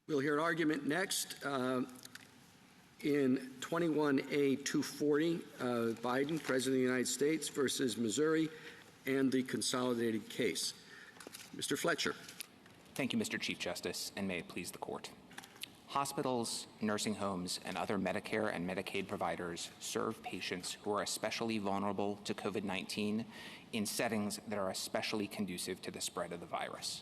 We'll hear argument next in 21A-240, Biden, President of the United States versus Missouri, and the consolidated case. Mr. Fletcher. Thank you, Mr. Chief Justice, and may it please the Court. Hospitals, nursing homes, and other Medicare and Medicaid providers serve patients who are especially vulnerable to COVID-19 in settings that are especially conducive to the spread of the virus.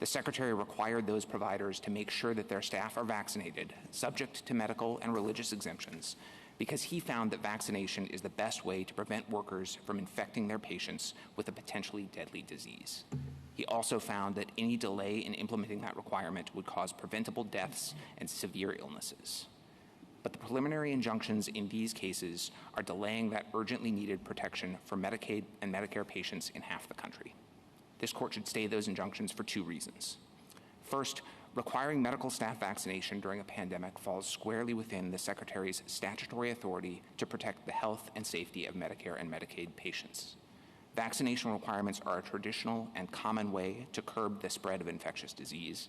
The Secretary required those providers to make sure that their staff are vaccinated, subject to medical and religious exemptions, because he found that vaccination is the best way to prevent workers from infecting their patients with a potentially deadly disease. He also found that any delay in implementing that requirement would cause preventable deaths and severe illnesses. But the preliminary injunctions in these cases are delaying that urgently needed protection for Medicaid and Medicare patients in half the country. This Court should stay those injunctions for two reasons. First, requiring medical staff vaccination during a pandemic falls squarely within the Secretary's statutory authority to protect the health and safety of Medicare and Medicaid patients. Vaccination requirements are a traditional and common way to curb the spread of infectious disease.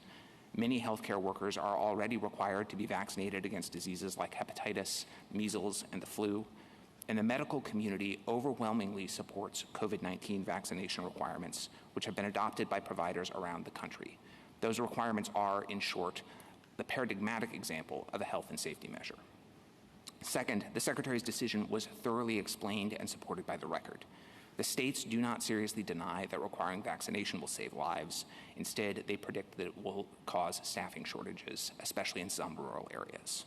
Many healthcare workers are already required to be vaccinated against diseases like hepatitis, measles, and the flu. And the medical community overwhelmingly supports COVID-19 vaccination requirements, which have been adopted by providers around the country. Those requirements are, in short, the paradigmatic example of a health and safety measure. Second, the Secretary's decision was thoroughly explained and supported by the record. The states do not seriously deny that requiring vaccination will save lives. Instead, they predict that it will cause staffing shortages, especially in some rural areas.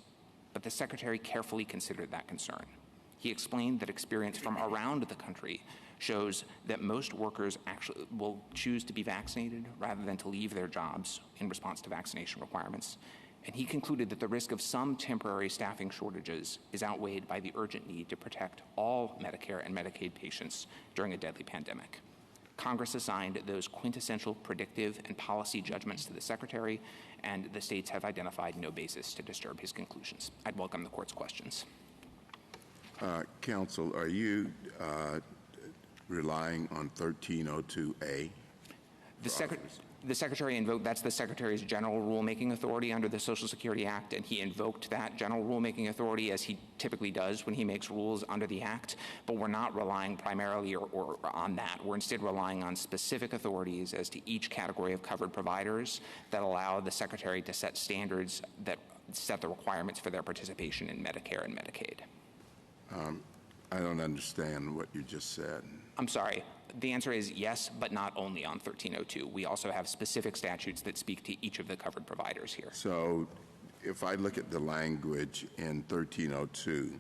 But the Secretary carefully considered that concern. He explained that experience from around the country shows that most workers actually will choose to be vaccinated rather than to leave their jobs in response to vaccination requirements. And he concluded that the risk of some temporary staffing shortages is outweighed by the urgent need to protect all Medicare and Medicaid patients during a deadly pandemic. Congress assigned those quintessential predictive and policy judgments to the Secretary, and the states have identified no basis to disturb his conclusions. I'd welcome the Court's questions. Counsel, are you relying on 1302A? The Secretary invoked, that's the Secretary's general rulemaking authority under the Social Security Act, and he invoked that general rulemaking authority as he typically does when he makes rules under the Act, but we're not relying primarily or on that. We're instead relying on specific authorities as to each category of covered providers that allow the Secretary to set standards that set the requirements for their participation in Medicare and Medicaid. I don't understand what you just said. I'm sorry. The answer is yes, but not only on 1302. We also have specific statutes that speak to each of the covered providers here. So if I look at the language in 1302,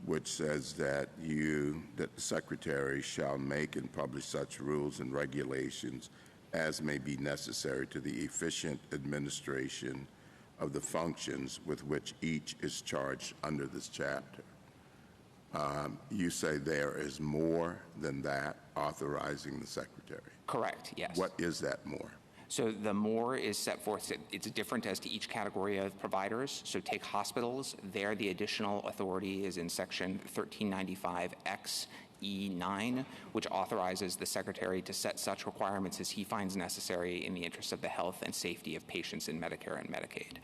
which says that the Secretary shall make and publish such rules and regulations as may be necessary to the efficient administration of the functions with which each is charged under this chapter. You say there is more than that authorizing the Secretary. Correct, yes. What is that more? So the more is set forth. It's different as to each category of providers. So take hospitals. There, the additional authority is in Section 1395X(e)(9), which authorizes the Secretary to set such requirements as he finds necessary in the interest of the health and safety of patients in Medicare and Medicaid.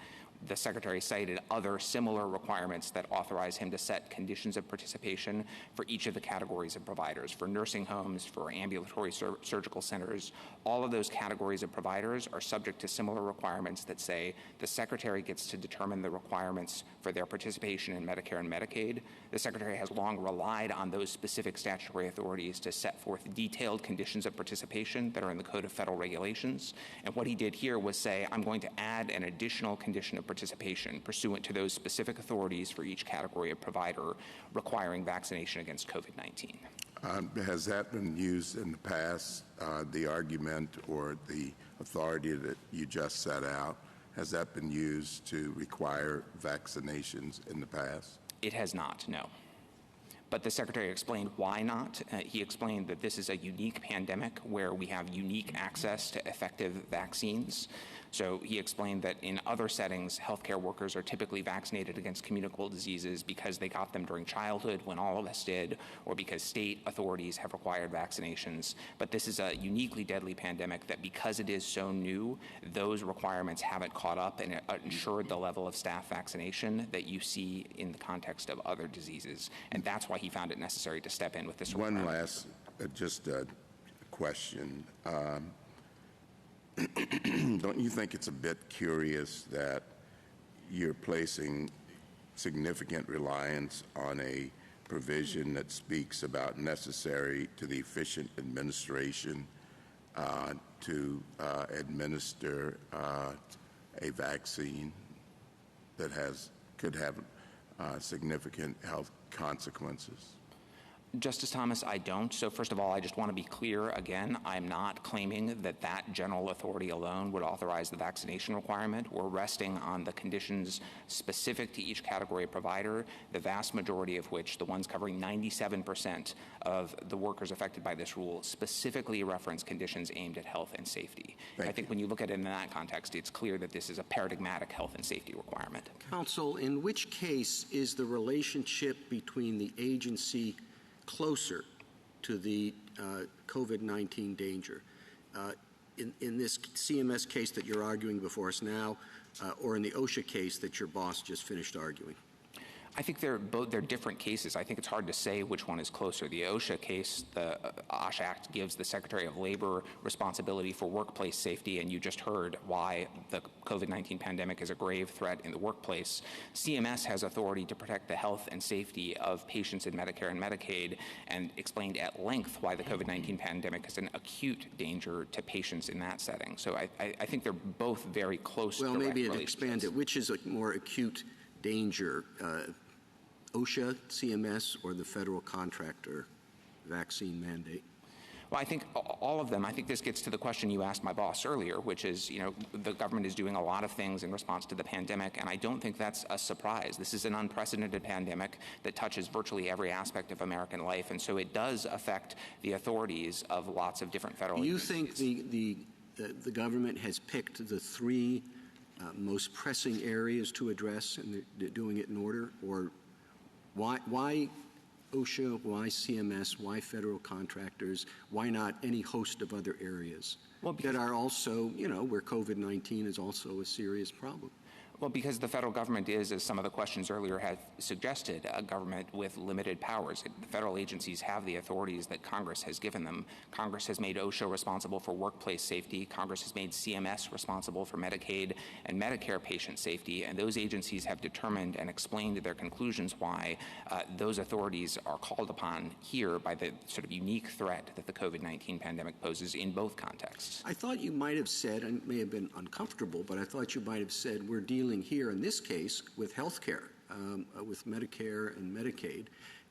The Secretary cited other similar requirements that authorize him to set conditions of participation for each of the categories of providers, for nursing homes, for ambulatory surgical centers. All of those categories of providers are subject to similar requirements that say the Secretary gets to determine the requirements for their participation in Medicare and Medicaid. The Secretary has long relied on those specific statutory authorities to set forth detailed conditions of participation that are in the Code of Federal Regulations. And what he did here was say, I'm going to add an additional condition of participation pursuant to those specific authorities for each category of provider requiring vaccination against COVID-19. Has that been used in the past, the argument or the authority that you just set out? Has that been used to require vaccinations in the past? It has not, no. But the Secretary explained why not. He explained that this is a unique pandemic where we have unique access to effective vaccines. So he explained that in other settings, healthcare workers are typically vaccinated against communicable diseases because they got them during childhood when all of us did, or because state authorities have required vaccinations. But this is a uniquely deadly pandemic that, because it is so new, those requirements haven't caught up and ensured the level of staff vaccination that you see in the context of other diseases. And that's why he found it necessary to step in with this requirement. One last, just a question. Don't you think it's a bit curious that you're placing significant reliance on a provision that speaks about necessary to the efficient administration to administer a vaccine that could have significant health consequences? Justice Thomas, I don't. So first of all, I just want to be clear again, I'm not claiming that that general authority alone would authorize the vaccination requirement. We're resting on the conditions specific to each category of provider, the vast majority of which, the ones covering 97% of the workers affected by this rule, specifically reference conditions aimed at health and safety. I think when you look at it in that context, it's clear that this is a paradigmatic health and safety requirement. Counsel, in which case is the relationship between the agency closer to the COVID-19 danger? In this CMS case that you're arguing before us now, or in the OSHA case that your boss just finished arguing? I think they're different cases. I think it's hard to say which one is closer. The OSHA case, the OSHA Act gives the Secretary of Labor responsibility for workplace safety, and you just heard why the COVID-19 pandemic is a grave threat in the workplace. CMS has authority to protect the health and safety of patients in Medicare and Medicaid, and explained at length why the COVID-19 pandemic is an acute danger to patients in that setting. So I think they're both very close. Well, maybe it expand it. Which is a more acute danger? OSHA, CMS, or the federal contractor vaccine mandate? Well, I think all of them. I think this gets to the question you asked my boss earlier, which is, the government is doing a lot of things in response to the pandemic, and I don't think that's a surprise. This is an unprecedented pandemic that touches virtually every aspect of American life, and so it does affect the authorities of lots of different federal agencies. Do you think the government has picked the three most pressing areas to address, and they're doing it in order? Or why OSHA, why CMS, why federal contractors, why not any host of other areas that are also, where COVID-19 is also a serious problem? Well, because the federal government is, as some of the questions earlier have suggested, a government with limited powers. The federal agencies have the authorities that Congress has given them. Congress has made OSHA responsible for workplace safety. Congress has made CMS responsible for Medicaid and Medicare patient safety, and those agencies have determined and explained their conclusions why those authorities are called upon here by the sort of unique threat that the COVID-19 pandemic poses in both contexts. I thought you might have said, and it may have been uncomfortable, but I thought you might have said we're dealing here in this case with health care, with Medicare and Medicaid,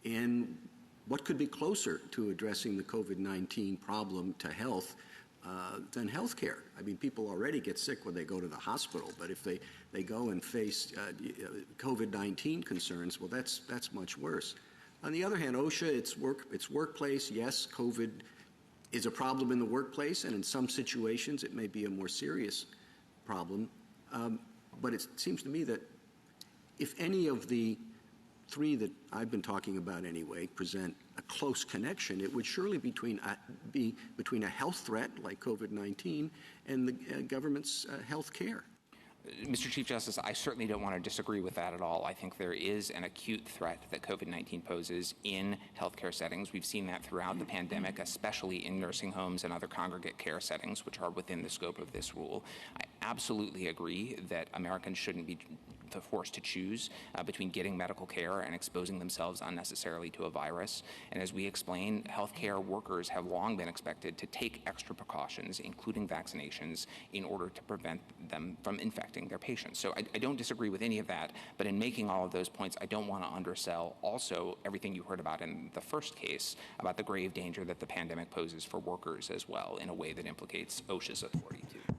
and what could be closer to addressing the COVID-19 problem to health than health care? I mean, people already get sick when they go to the hospital, but if they go and face COVID-19 concerns, well, that's much worse. On the other hand, OSHA, it's workplace. Yes, COVID is a problem in the workplace, and in some situations it may be a more serious problem. But it seems to me that if any of the three that I've been talking about anyway present a close connection, it would surely be between a health threat like COVID-19 and the government's health care. Mr. Chief Justice, I certainly don't want to disagree with that at all. I think there is an acute threat that COVID-19 poses in healthcare settings. We've seen that throughout the pandemic, especially in nursing homes and other congregate care settings, which are within the scope of this rule. I absolutely agree that Americans shouldn't be forced to choose between getting medical care and exposing themselves unnecessarily to a virus. And as we explain, healthcare workers have long been expected to take extra precautions, including vaccinations, in order to prevent them from infecting their patients. So I don't disagree with any of that, but in making all of those points, I don't want to undersell also everything you heard about in the first case about the grave danger that the pandemic poses for workers as well, in a way that implicates OSHA's authority too.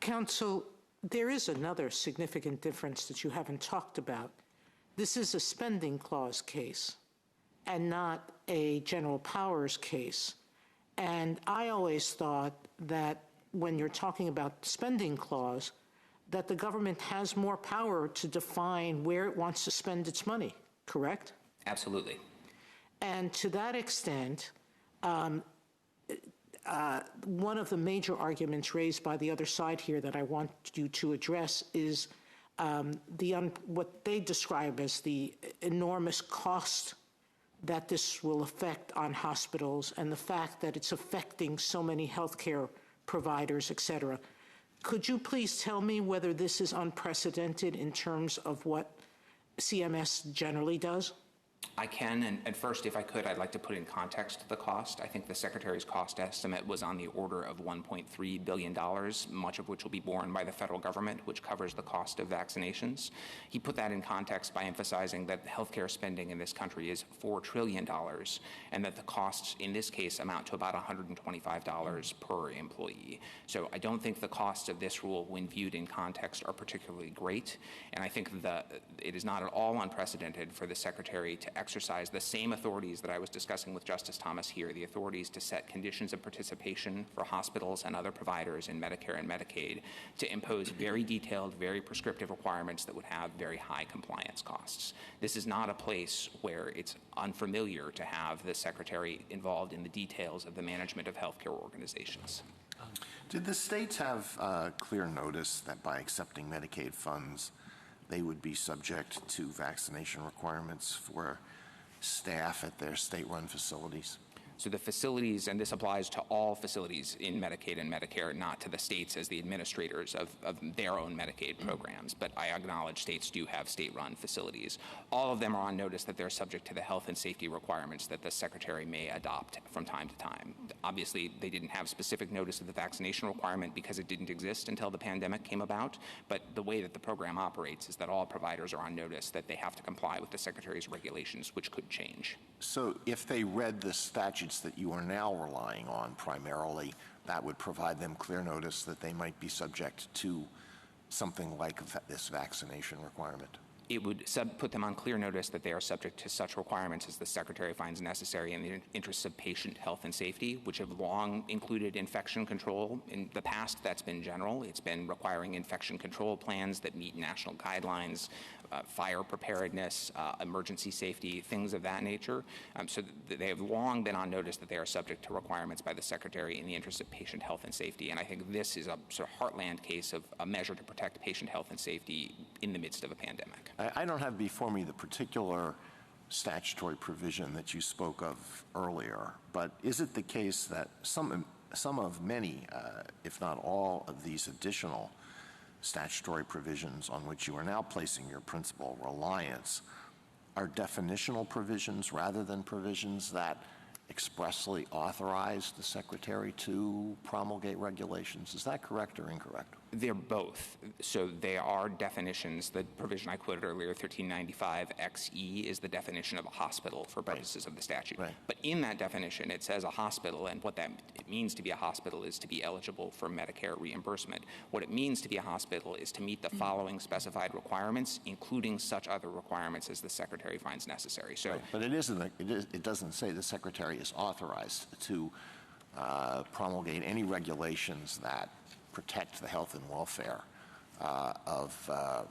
Counsel, there is another significant difference that you haven't talked about. This is a spending clause case and not a general powers case. And I always thought that when you're talking about spending clause, that the government has more power to define where it wants to spend its money, correct? Absolutely. And to that extent, one of the major arguments raised by the other side here that I want you to address is what they describe as the enormous cost that this will affect on hospitals and the fact that it's affecting so many healthcare providers, et cetera. Could you please tell me whether this is unprecedented in terms of what CMS generally does? I can, and first, if I could, I'd like to put in context the cost. I think the Secretary's cost estimate was on the order of $1.3 billion, much of which will be borne by the federal government, which covers the cost of vaccinations. He put that in context by emphasizing that healthcare spending in this country is $4 trillion, and that the costs in this case amount to about $125 per employee. So I don't think the costs of this rule, when viewed in context, are particularly great, and I think that it is not at all unprecedented for the Secretary to exercise the same authorities that I was discussing with Justice Thomas here, the authorities to set conditions of participation for hospitals and other providers in Medicare and Medicaid, to impose very detailed, very prescriptive requirements that would have very high compliance costs. This is not a place where it's unfamiliar to have the Secretary involved in the details of the management of healthcare organizations. Did the states have clear notice that by accepting Medicaid funds, they would be subject to vaccination requirements for staff at their state-run facilities? So the facilities, and this applies to all facilities in Medicaid and Medicare, not to the states as the administrators of their own Medicaid programs, but I acknowledge states do have state-run facilities. All of them are on notice that they're subject to the health and safety requirements that the Secretary may adopt from time to time. Obviously, they didn't have specific notice of the vaccination requirement because it didn't exist until the pandemic came about, but the way that the program operates is that all providers are on notice that they have to comply with the Secretary's regulations, which could change. So if they read the statutes that you are now relying on primarily, that would provide them clear notice that they might be subject to something like this vaccination requirement? It would put them on clear notice that they are subject to such requirements as the Secretary finds necessary in the interests of patient health and safety, which have long included infection control. In the past, that's been general. It's been requiring infection control plans that meet national guidelines, fire preparedness, emergency safety, things of that nature. So they have long been on notice that they are subject to requirements by the Secretary in the interest of patient health and safety. And I think this is a sort of heartland case of a measure to protect patient health and safety in the midst of a pandemic. I don't have before me the particular statutory provision that you spoke of earlier, but is it the case that some of many, if not all, of these additional statutory provisions on which you are now placing your principal reliance are definitional provisions rather than provisions that expressly authorize the Secretary to promulgate regulations? Is that correct or incorrect? They're both. So they are definitions. The provision I quoted earlier, 1395XE, is the definition of a hospital for purposes of the statute. Right. But in that definition, it says a hospital, and what that it means to be a hospital is to be eligible for Medicare reimbursement. What it means to be a hospital is to meet the following specified requirements, including such other requirements as the Secretary finds necessary. So, right. But it doesn't say the Secretary is authorized to promulgate any regulations that protect the health and welfare of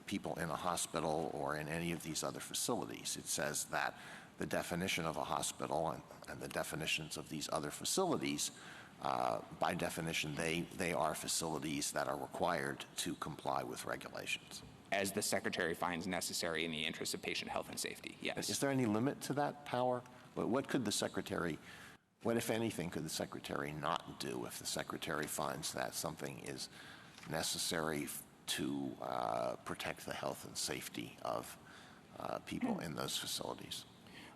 people in a hospital or in any of these other facilities. It says that the definition of a hospital and the definitions of these other facilities, by definition, they are facilities that are required to comply with regulations. As the Secretary finds necessary in the interest of patient health and safety, yes. Is there any limit to that power? What could the Secretary, what, if anything, could the Secretary not do if the Secretary finds that something is necessary to protect the health and safety of people in those facilities?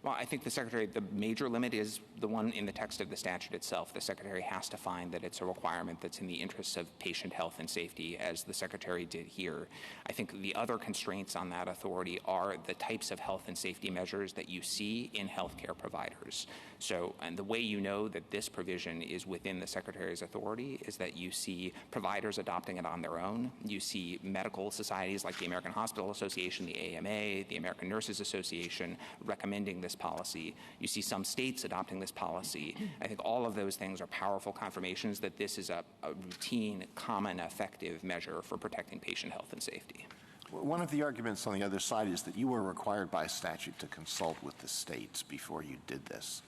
Well, I think the Secretary, the major limit is the one in the text of the statute itself. The Secretary has to find that it's a requirement that's in the interests of patient health and safety, as the Secretary did here. I think the other constraints on that authority are the types of health and safety measures that you see in healthcare providers. So, and the way you know that this provision is within the Secretary's authority is that you see providers adopting it on their own. You see medical societies like the American Hospital Association, the AMA, the American Nurses Association recommending this policy. You see some states adopting this policy. I think all of those things are powerful confirmations that this is a routine, common, effective measure for protecting patient health and safety. One of the arguments on the other side is that you were required by statute to consult with the states before you did this.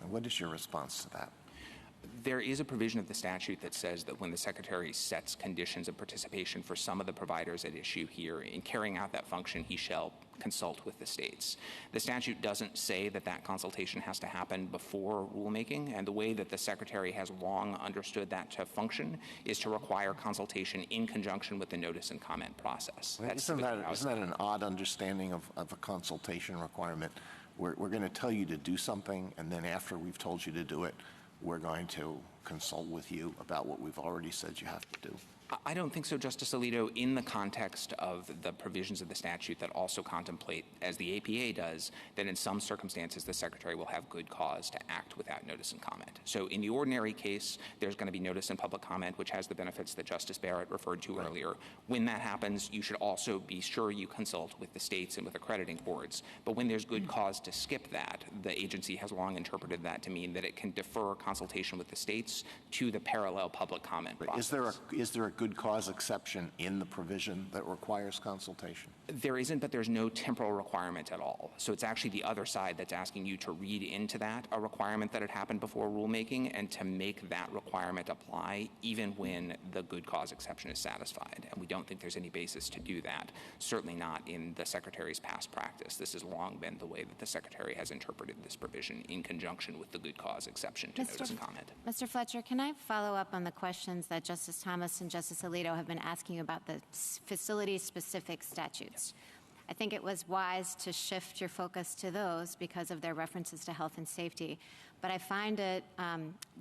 What is your response to that? There is a provision of the statute that says that when the Secretary sets conditions of participation for some of the providers at issue here, in carrying out that function, he shall consult with the states. The statute doesn't say that that consultation has to happen before rulemaking, and the way that the Secretary has long understood that to function is to require consultation in conjunction with the notice and comment process. Isn't that an odd understanding of a consultation requirement? We're going to tell you to do something, and then after we've told you to do it, we're going to consult with you about what we've already said you have to do. I don't think so, Justice Alito, in the context of the provisions of the statute that also contemplate, as the APA does, that in some circumstances the Secretary will have good cause to act without notice and comment. So in the ordinary case, there's going to be notice and public comment, which has the benefits that Justice Barrett referred to earlier. When that happens, you should also be sure you consult with the states and with accrediting boards. But when there's good cause to skip that, the agency has long interpreted that to mean that it can defer consultation with the states to the parallel public comment process. Is there a good cause exception in the provision that requires consultation? There isn't, but there's no temporal requirement at all. So it's actually the other side that's asking you to read into that a requirement that it happened before rulemaking and to make that requirement apply even when the good cause exception is satisfied. And we don't think there's any basis to do that, certainly not in the Secretary's past practice. This has long been the way that the Secretary has interpreted this provision in conjunction with the good cause exception to notice and comment. Mr. Fletcher, can I follow up on the questions that Justice Thomas and Justice Alito have been asking about the facility-specific statutes? I think it was wise to shift your focus to those because of their references to health and safety. But I find it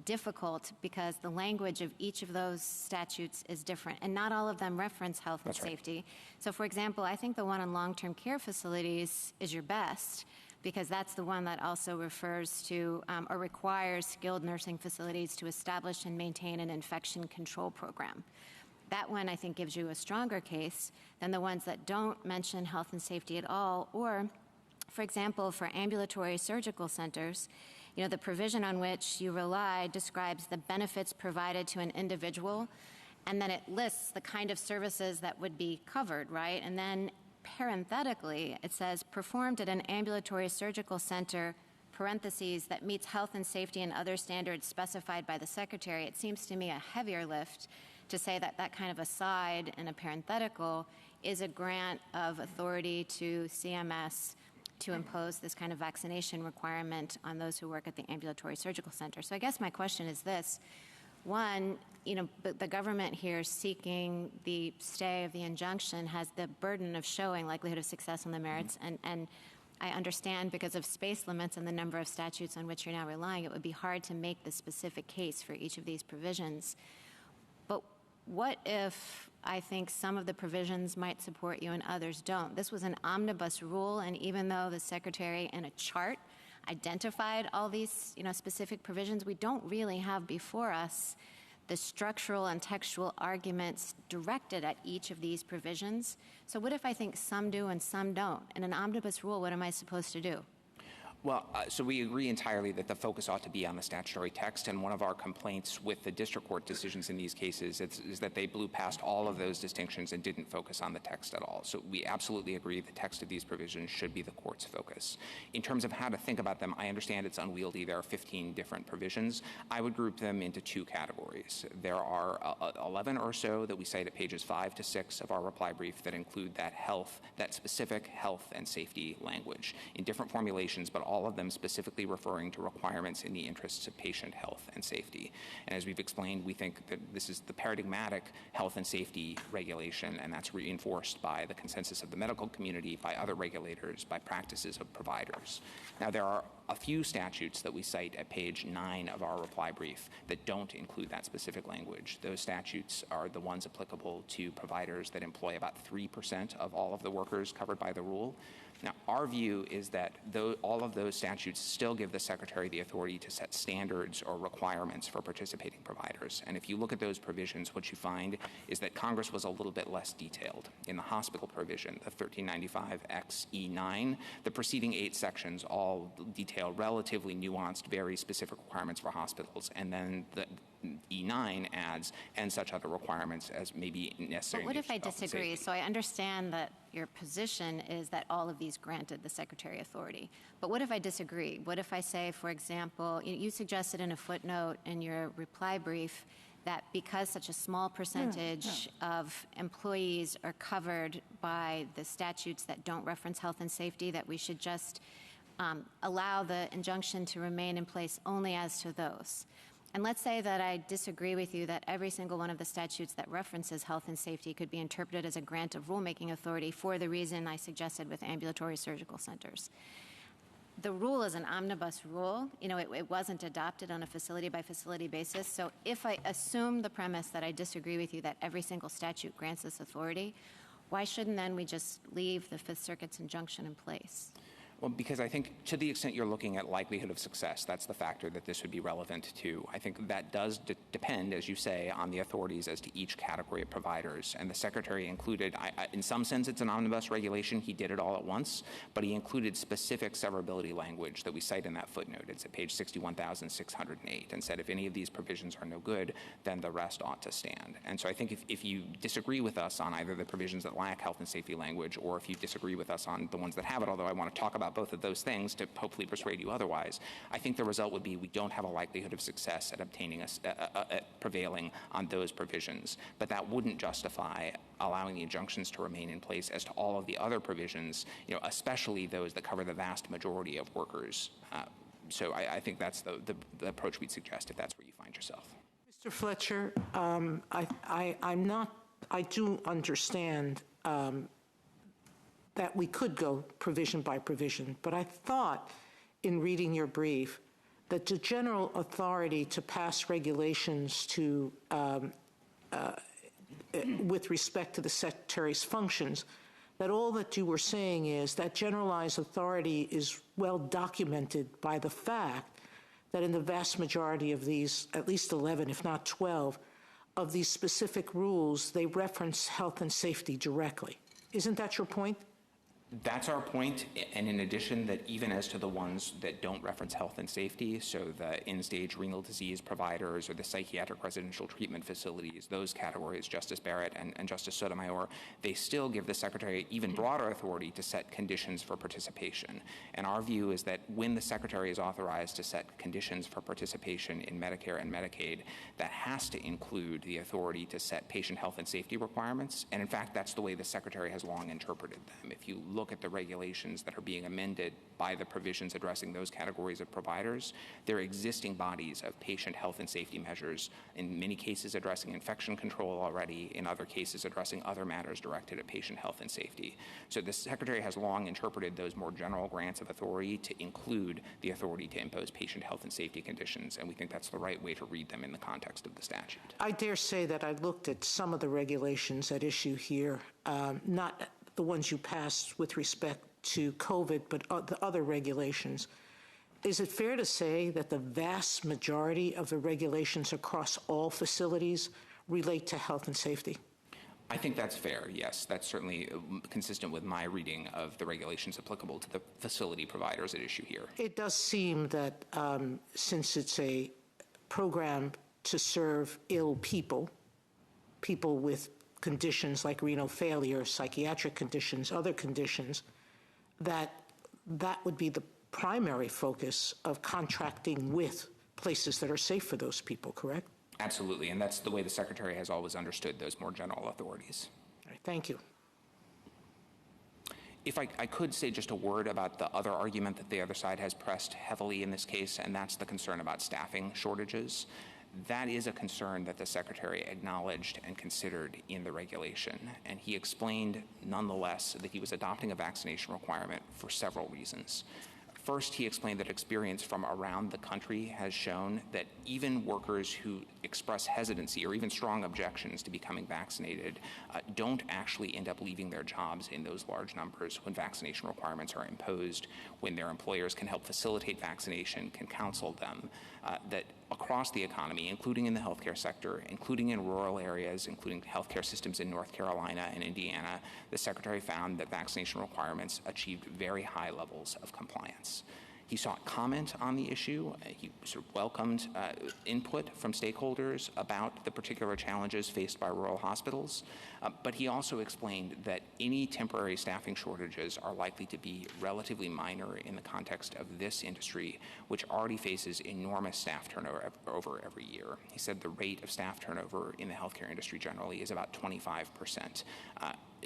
difficult because the language of each of those statutes is different, and not all of them reference health and safety. So, for example, I think the one on long-term care facilities is your best, because that's the one that also refers to or requires skilled nursing facilities to establish and maintain an infection control program. That one, I think, gives you a stronger case than the ones that don't mention health and safety at all. Or, for example, for ambulatory surgical centers, you know, the provision on which you rely describes the benefits provided to an individual, and then it lists the kind of services that would be covered, right? And then parenthetically, it says, performed at an ambulatory surgical center, parentheses, that meets health and safety and other standards specified by the Secretary. It seems to me a heavier lift to say that that kind of aside in a parenthetical is a grant of authority to CMS to impose this kind of vaccination requirement on those who work at the ambulatory surgical center. So I guess my question is this. One, you know, the government here seeking the stay of the injunction has the burden of showing likelihood of success on the merits, and I understand because of space limits and the number of statutes on which you're now relying, it would be hard to make the specific case for each of these provisions. But what if I think some of the provisions might support you and others don't? This was an omnibus rule, and even though the Secretary in a chart identified all these, you know, specific provisions, we don't really have before us the structural and textual arguments directed at each of these provisions. So what if I think some do and some don't? In an omnibus rule, what am I supposed to do? Well, so we agree entirely that the focus ought to be on the statutory text, and one of our complaints with the district court decisions in these cases is that they blew past all of those distinctions and didn't focus on the text at all. So we absolutely agree the text of these provisions should be the court's focus. In terms of how to think about them, I understand it's unwieldy. There are 15 different provisions. I would group them into two categories. There are 11 or so that we cite at pages 5 to 6 of our reply brief that include that specific health and safety language in different formulations, but all of them specifically referring to requirements in the interests of patient health and safety. And as we've explained, we think that this is the paradigmatic health and safety regulation, and that's reinforced by the consensus of the medical community, by other regulators, by practices of providers. Now, there are a few statutes that we cite at page 9 of our reply brief that don't include that specific language. Those statutes are the ones applicable to providers that employ about 3% of all of the workers covered by the rule. Now, our view is that all of those statutes still give the Secretary the authority to set standards or requirements for participating providers. And if you look at those provisions, what you find is that Congress was a little bit less detailed. In the hospital provision, the 1395XE9, the preceding 8 sections all detail relatively nuanced, very specific requirements for hospitals. And then the E9 adds, and such other requirements as may be necessary. But what if I disagree? So I understand that your position is that all of these granted the Secretary authority. But what if I disagree? What if I say, for example, you suggested in a footnote in your reply brief that because such a small percentage of employees are covered by the statutes that don't reference health and safety, that we should just allow the injunction to remain in place only as to those. And let's say that I disagree with you that every single one of the statutes that references health and safety could be interpreted as a grant of rulemaking authority for the reason I suggested with ambulatory surgical centers. The rule is an omnibus rule. It wasn't adopted on a facility-by-facility basis. So if I assume the premise that I disagree with you that every single statute grants this authority, why shouldn't then we just leave the Fifth Circuit's injunction in place? Well, because I think to the extent you're looking at likelihood of success, that's the factor that this would be relevant to. I think that does depend, as you say, on the authorities as to each category of providers. And the Secretary included, in some sense, it's an omnibus regulation. He did it all at once, but he included specific severability language that we cite in that footnote. It's at page 61,608 and said if any of these provisions are no good, then the rest ought to stand. And so I think if you disagree with us on either the provisions that lack health and safety language or if you disagree with us on the ones that have it, although I want to talk about both of those things to hopefully persuade you otherwise, I think the result would be we don't have a likelihood of success at obtaining prevailing on those provisions. But that wouldn't justify allowing the injunctions to remain in place as to all of the other provisions, especially those that cover the vast majority of workers. So I think that's the approach we'd suggest if that's where you find yourself. Mr. Fletcher, I do understand that we could go provision by provision, but I thought in reading your brief that the general authority to pass regulations with respect to the Secretary's functions, that all that you were saying is that generalized authority is well documented by the fact that in the vast majority of these, at least 11, if not 12, of these specific rules, they reference health and safety directly. Isn't that your point? That's our point, and in addition, that even as to the ones that don't reference health and safety, so the end-stage renal disease providers or the psychiatric residential treatment facilities, those categories, Justice Barrett and Justice Sotomayor, they still give the Secretary even broader authority to set conditions for participation. And our view is that when the Secretary is authorized to set conditions for participation in Medicare and Medicaid, that has to include the authority to set patient health and safety requirements. And in fact, that's the way the Secretary has long interpreted them. If you look at the regulations that are being amended by the provisions addressing those categories of providers, they're existing bodies of patient health and safety measures, in many cases addressing infection control already, in other cases addressing other matters directed at patient health and safety. So the Secretary has long interpreted those more general grants of authority to include the authority to impose patient health and safety conditions, and we think that's the right way to read them in the context of the statute. I dare say that I looked at some of the regulations at issue here, not the ones you passed with respect to COVID, but the other regulations. Is it fair to say that the vast majority of the regulations across all facilities relate to health and safety? I think that's fair, yes. That's certainly consistent with my reading of the regulations applicable to the facility providers at issue here. It does seem that since it's a program to serve ill people, people with conditions like renal failure, psychiatric conditions, other conditions, that would be the primary focus of contracting with places that are safe for those people, correct? Absolutely, and that's the way the Secretary has always understood those more general authorities. All right, thank you. If I could say just a word about the other argument that the other side has pressed heavily in this case, and that's the concern about staffing shortages. That is a concern that the Secretary acknowledged and considered in the regulation, and he explained nonetheless that he was adopting a vaccination requirement for several reasons. First, he explained that experience from around the country has shown that even workers who express hesitancy or even strong objections to becoming vaccinated don't actually end up leaving their jobs in those large numbers when vaccination requirements are imposed, when their employers can help facilitate vaccination, can counsel them, that across the economy, including in the healthcare sector, including in rural areas, including healthcare systems in North Carolina and Indiana, the Secretary found that vaccination requirements achieved very high levels of compliance. He sought comment on the issue. He sort of welcomed input from stakeholders about the particular challenges faced by rural hospitals. But he also explained that any temporary staffing shortages are likely to be relatively minor in the context of this industry, which already faces enormous staff turnover every year. He said the rate of staff turnover in the healthcare industry generally is about 25%.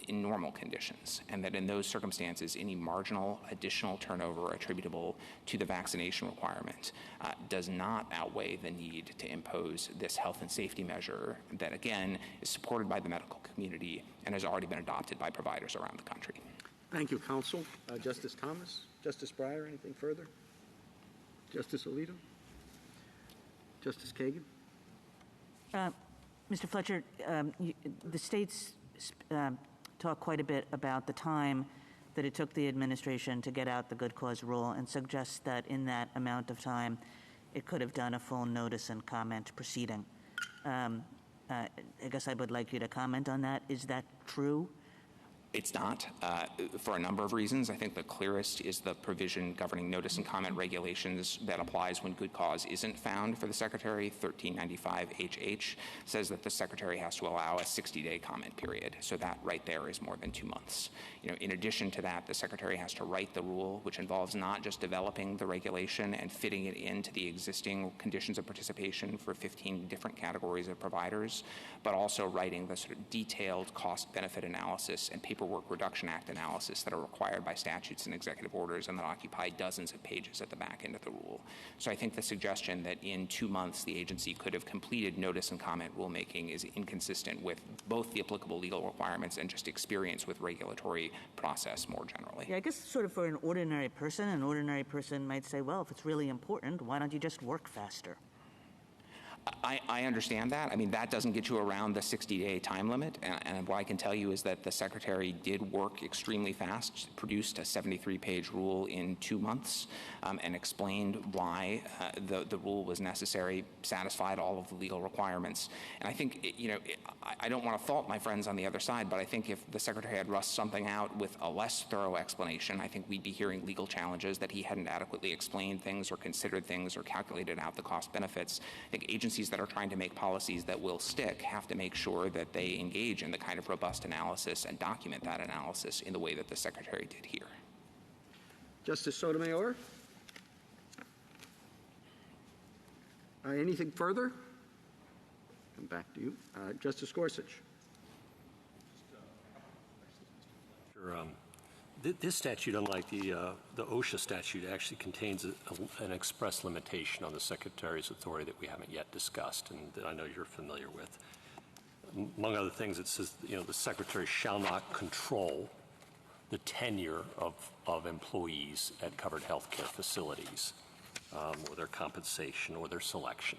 In normal conditions, and that in those circumstances, any marginal additional turnover attributable to the vaccination requirement does not outweigh the need to impose this health and safety measure that, again, is supported by the medical community and has already been adopted by providers around the country. Thank you, counsel. Justice Thomas? Justice Breyer, anything further? Justice Alito? Justice Kagan? Mr. Fletcher, the states talk quite a bit about the time that it took the administration to get out the good cause rule and suggest that in that amount of time it could have done a full notice and comment proceeding. I guess I would like you to comment on that. Is that true? It's not, for a number of reasons. I think the clearest is the provision governing notice and comment regulations that applies when good cause isn't found for the Secretary. 1395HH says that the Secretary has to allow a 60-day comment period. So that right there is more than 2 months. In addition to that, the Secretary has to write the rule, which involves not just developing the regulation and fitting it into the existing conditions of participation for 15 different categories of providers, but also writing the sort of detailed cost-benefit analysis and Paperwork Reduction Act analysis that are required by statutes and executive orders and that occupy dozens of pages at the back end of the rule. So I think the suggestion that in 2 months the agency could have completed notice and comment rulemaking is inconsistent with both the applicable legal requirements and just experience with regulatory process more generally. Yeah, I guess sort of for an ordinary person might say, well, if it's really important, why don't you just work faster? I understand that. I mean, that doesn't get you around the 60-day time limit. And what I can tell you is that the Secretary did work extremely fast, produced a 73-page rule in 2 months, and explained why the rule was necessary, satisfied all of the legal requirements. And I think, I don't want to fault my friends on the other side, but I think if the Secretary had rushed something out with a less thorough explanation, I think we'd be hearing legal challenges that he hadn't adequately explained things or considered things or calculated out the cost benefits. I think agencies that are trying to make policies that will stick have to make sure that they engage in the kind of robust analysis and document that analysis in the way that the Secretary did here. Justice Sotomayor? Anything further? Come back to you. Justice Gorsuch. This statute, unlike the OSHA statute, actually contains an express limitation on the Secretary's authority that we haven't yet discussed and that I know you're familiar with. Among other things, it says, the Secretary shall not control the tenure of employees at covered health care facilities or their compensation or their selection.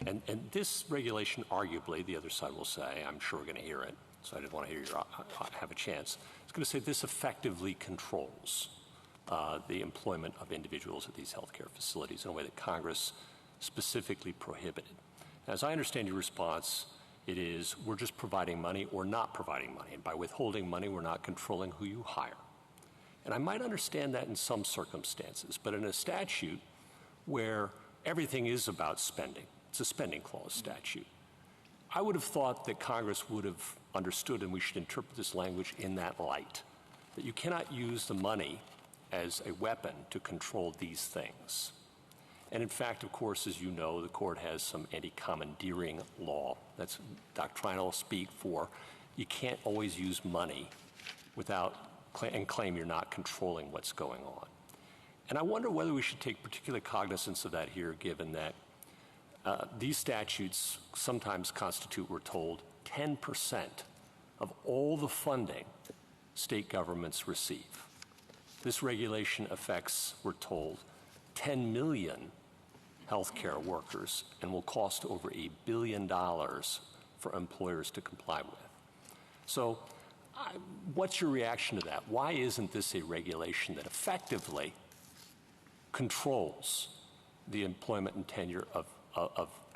And this regulation, arguably, the other side will say, I'm sure we're going to hear it, so I didn't want to hear you have a chance. It's going to say this effectively controls the employment of individuals at these healthcare facilities in a way that Congress specifically prohibited. As I understand your response, it is we're just providing money or not providing money. And by withholding money, we're not controlling who you hire. And I might understand that in some circumstances, but in a statute where everything is about spending, it's a spending clause statute, I would have thought that Congress would have understood, and we should interpret this language in that light, that you cannot use the money as a weapon to control these things. And in fact, of course, as you know, the court has some anti-commandeering law. That's doctrinal speak for you can't always use money without and claim you're not controlling what's going on. And I wonder whether we should take particular cognizance of that here, given that these statutes sometimes constitute, we're told, 10% of all the funding state governments receive. This regulation affects, we're told, 10 million healthcare workers and will cost over $1 billion for employers to comply with. So what's your reaction to that? Why isn't this a regulation that effectively controls the employment and tenure of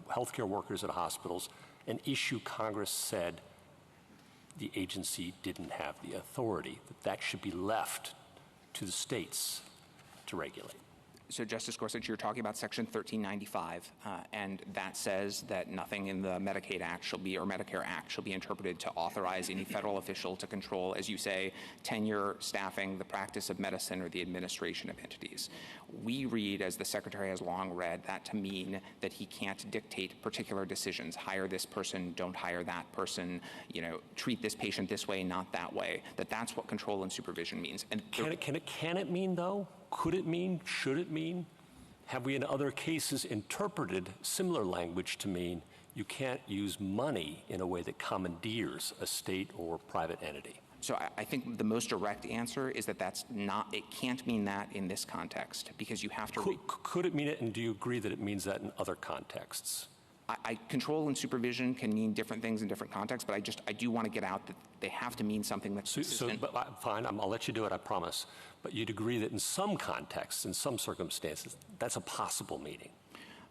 healthcare workers at hospitals, an issue Congress said the agency didn't have the authority, that should be left to the states to regulate? So, Justice Gorsuch, you're talking about Section 1395, and that says that nothing in the Medicaid Act shall be, or Medicare Act, shall be interpreted to authorize any federal official to control, as you say, tenure, staffing, the practice of medicine, or the administration of entities. We read, as the Secretary has long read, that to mean that he can't dictate particular decisions. Hire this person, don't hire that person, treat this patient this way, not that way. That's what control and supervision means. And can it mean, though? Could it mean? Should it mean? Have we in other cases interpreted similar language to mean you can't use money in a way that commandeers a state or private entity? So I think the most direct answer is that it can't mean that in this context, because you have to... Could it mean it, and do you agree that it means that in other contexts? Control and supervision can mean different things in different contexts, but I do want to get out that they have to mean something that's consistent. Fine, I'll let you do it, I promise. But you'd agree that in some contexts, in some circumstances, that's a possible meaning.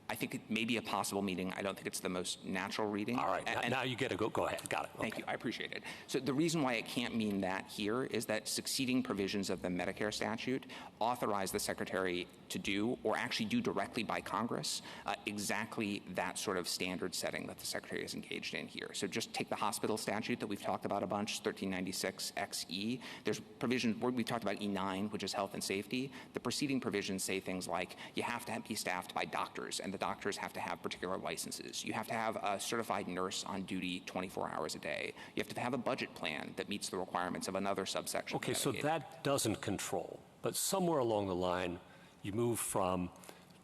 I think it may be a possible meaning. I don't think it's the most natural reading. All right, now you get to go ahead. Got it. Thank you. I appreciate it. So the reason why it can't mean that here is that succeeding provisions of the Medicare statute authorize the Secretary to do, or actually do directly by Congress, exactly that sort of standard setting that the Secretary is engaged in here. So just take the hospital statute that we've talked about a bunch, 1396XE. There's provisions, we've talked about E9, which is health and safety. The preceding provisions say things like you have to be staffed by doctors, and the doctors have to have particular licenses. You have to have a certified nurse on duty 24 hours a day. You have to have a budget plan that meets the requirements of another subsection. Okay, so that doesn't control. But somewhere along the line, you move from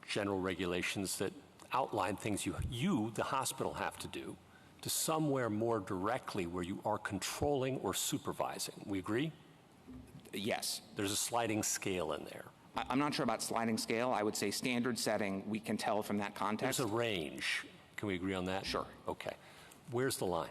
general regulations that outline things you, the hospital, have to do, to somewhere more directly where you are controlling or supervising. We agree? Yes. There's a sliding scale in there. I'm not sure about sliding scale. I would say standard setting, we can tell from that context. There's a range. Can we agree on that? Sure. Okay. Where's the line?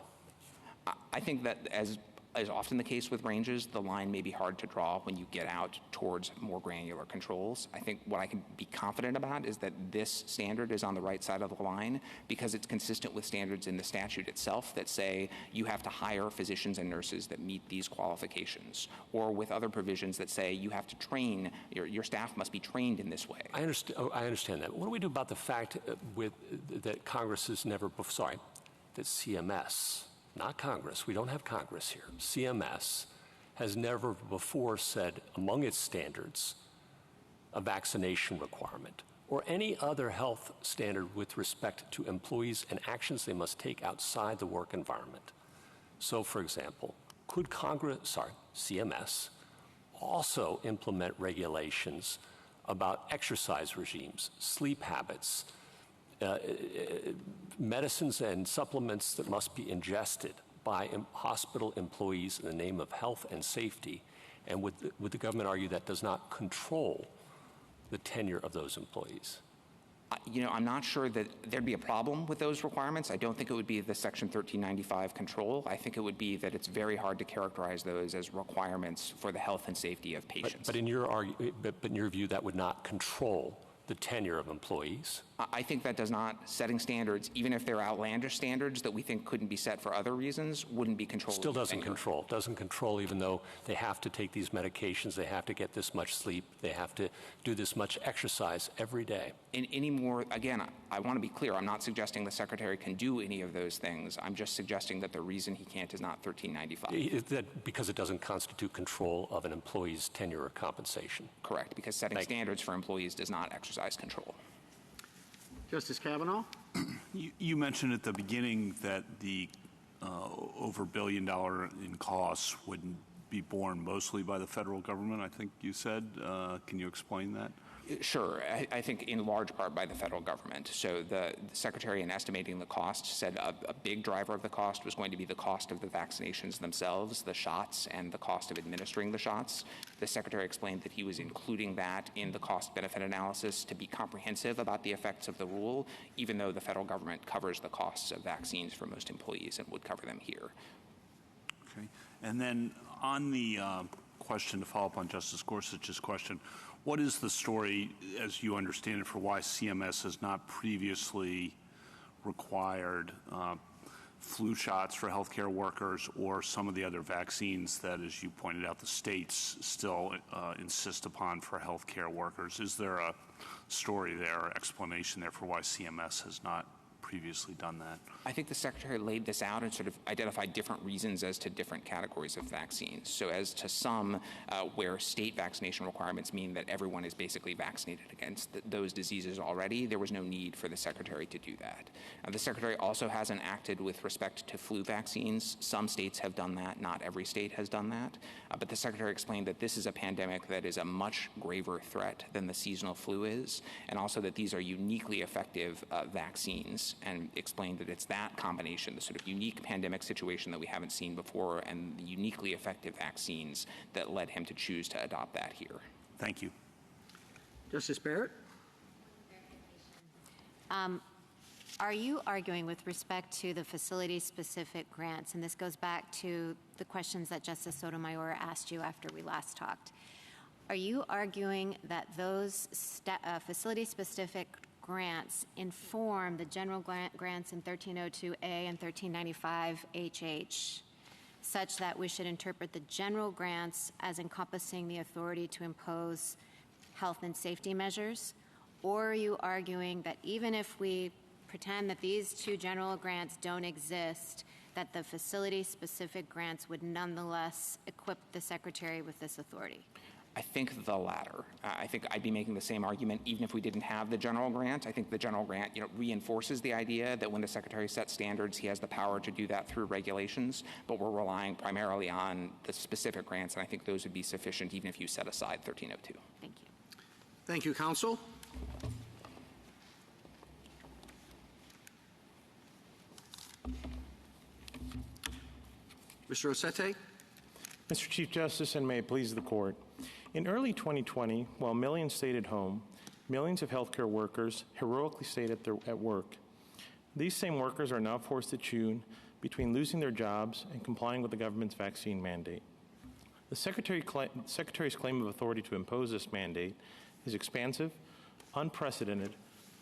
I think that as often the case with ranges, the line may be hard to draw when you get out towards more granular controls. I think what I can be confident about is that this standard is on the right side of the line because it's consistent with standards in the statute itself that say you have to hire physicians and nurses that meet these qualifications, or with other provisions that say you have to train, your staff must be trained in this way. I understand that. What do we do about the fact that Congress has never, that CMS, not Congress, we don't have Congress here, CMS has never before said among its standards a vaccination requirement or any other health standard with respect to employees and actions they must take outside the work environment. So, for example, could CMS also implement regulations about exercise regimes, sleep habits, medicines and supplements that must be ingested by hospital employees in the name of health and safety? And would the government argue that does not control the tenure of those employees? I'm not sure that there'd be a problem with those requirements. I don't think it would be the Section 1395 control. I think it would be that it's very hard to characterize those as requirements for the health and safety of patients. But in your view, that would not control the tenure of employees? I think that does not. Setting standards, even if they're outlandish standards that we think couldn't be set for other reasons, wouldn't be controlled. Still doesn't control. Doesn't control even though they have to take these medications, they have to get this much sleep, they have to do this much exercise every day. Again, I want to be clear. I'm not suggesting the Secretary can do any of those things. I'm just suggesting that the reason he can't is not 1395. Because it doesn't constitute control of an employee's tenure or compensation. Correct, because setting standards for employees does not exercise control. Justice Kavanaugh? You mentioned at the beginning that the over $1 billion in costs would be borne mostly by the federal government, I think you said. Can you explain that? Sure. I think in large part by the federal government. So the Secretary, in estimating the cost, said a big driver of the cost was going to be the cost of the vaccinations themselves, the shots, and the cost of administering the shots. The Secretary explained that he was including that in the cost-benefit analysis to be comprehensive about the effects of the rule, even though the federal government covers the costs of vaccines for most employees and would cover them here. Okay. And then on the question, to follow up on Justice Gorsuch's question, what is the story, as you understand it, for why CMS has not previously required flu shots for healthcare workers or some of the other vaccines that, as you pointed out, the states still insist upon for healthcare workers? Is there a story there, or explanation there for why CMS has not previously done that? I think the Secretary laid this out and sort of identified different reasons as to different categories of vaccines. So as to some where state vaccination requirements mean that everyone is basically vaccinated against those diseases already, there was no need for the Secretary to do that. The Secretary also hasn't acted with respect to flu vaccines. Some states have done that. Not every state has done that. But the Secretary explained that this is a pandemic that is a much graver threat than the seasonal flu is, and also that these are uniquely effective vaccines, and explained that it's that combination, the sort of unique pandemic situation that we haven't seen before, and the uniquely effective vaccines that led him to choose to adopt that here. Thank you. Justice Barrett? Are you arguing with respect to the facility-specific grants, and this goes back to the questions that Justice Sotomayor asked you after we last talked, are you arguing that those facility-specific grants inform the general grants in 1302A and 1395HH, such that we should interpret the general grants as encompassing the authority to impose health and safety measures? Or are you arguing that even if we pretend that these two general grants don't exist, that the facility-specific grants would nonetheless equip the Secretary with this authority? I think the latter. I think I'd be making the same argument even if we didn't have the general grant. I think the general grant, reinforces the idea that when the Secretary sets standards, he has the power to do that through regulations, but we're relying primarily on the specific grants, and I think those would be sufficient even if you set aside 1302. Thank you. Thank you, counsel. Mr. Rossetti? Mr. Chief Justice, and may it please the Court. In early 2020, while millions stayed at home, millions of healthcare workers heroically stayed at work. These same workers are now forced to choose between losing their jobs and complying with the government's vaccine mandate. The Secretary's claim of authority to impose this mandate is expansive, unprecedented,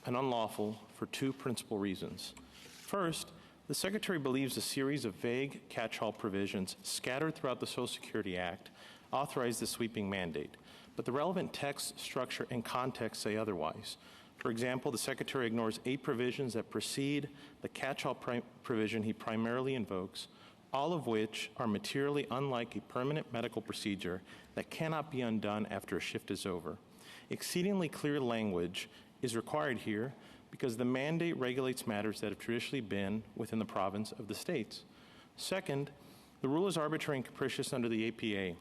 and unlawful for two principal reasons. First, the Secretary believes a series of vague catch-all provisions scattered throughout the Social Security Act authorize the sweeping mandate, but the relevant text, structure, and context say otherwise. For example, the Secretary ignores 8 provisions that precede the catch-all provision he primarily invokes, all of which are materially unlike a permanent medical procedure that cannot be undone after a shift is over. Exceedingly clear language is required here because the mandate regulates matters that have traditionally been within the province of the states. Second, the rule is arbitrary and capricious under the APA.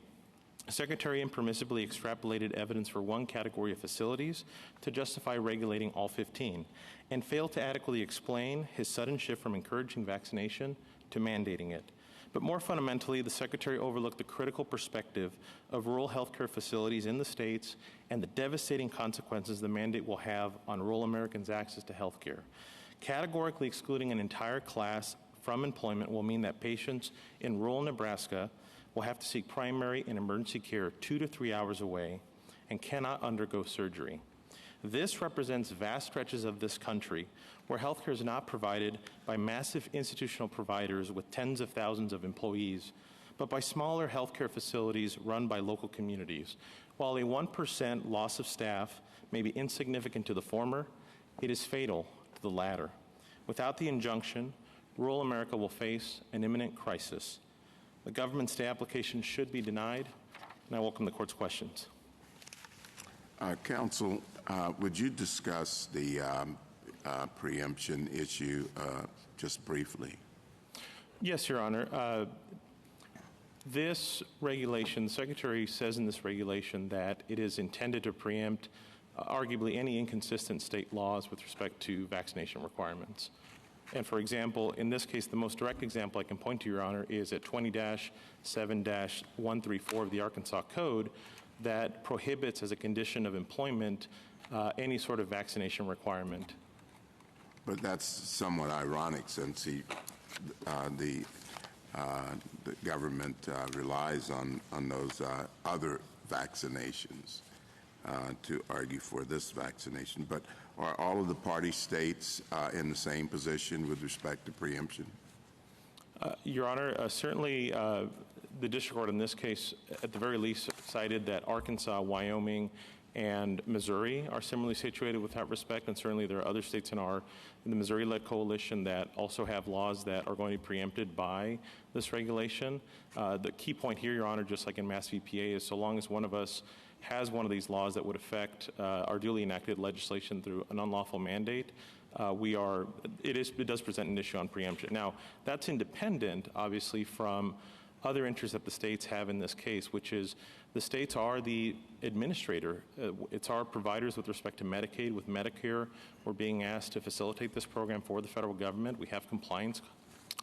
The Secretary impermissibly extrapolated evidence for one category of facilities to justify regulating all 15, and failed to adequately explain his sudden shift from encouraging vaccination to mandating it. But more fundamentally, the Secretary overlooked the critical perspective of rural healthcare facilities in the states and the devastating consequences the mandate will have on rural Americans' access to healthcare. Categorically excluding an entire class from employment will mean that patients in rural Nebraska will have to seek primary and emergency care 2 to 3 hours away and cannot undergo surgery. This represents vast stretches of this country where healthcare is not provided by massive institutional providers with tens of thousands of employees, but by smaller healthcare facilities run by local communities. While a 1% loss of staff may be insignificant to the former, it is fatal to the latter. Without the injunction, rural America will face an imminent crisis. The government stay application should be denied, and I welcome the Court's questions. Counsel, would you discuss the preemption issue just briefly? Yes, Your Honor. This regulation, the Secretary says in this regulation that it is intended to preempt arguably any inconsistent state laws with respect to vaccination requirements. And for example, in this case, the most direct example I can point to, Your Honor, is at 20-7-134 of the Arkansas Code that prohibits as a condition of employment any sort of vaccination requirement. But that's somewhat ironic since the government relies on those other vaccinations to argue for this vaccination. But are all of the party states in the same position with respect to preemption? Your Honor, certainly the district court in this case, at the very least, cited that Arkansas, Wyoming, and Missouri are similarly situated with that respect, and certainly there are other states in the Missouri-led coalition that also have laws that are going to be preempted by this regulation. The key point here, Your Honor, just like in Mass VPA, is so long as one of us has one of these laws that would affect our duly enacted legislation through an unlawful mandate, it does present an issue on preemption. Now, that's independent, obviously, from other interests that the states have in this case, which is the states are the administrator. It's our providers with respect to Medicaid. With Medicare, we're being asked to facilitate this program for the federal government. We have compliance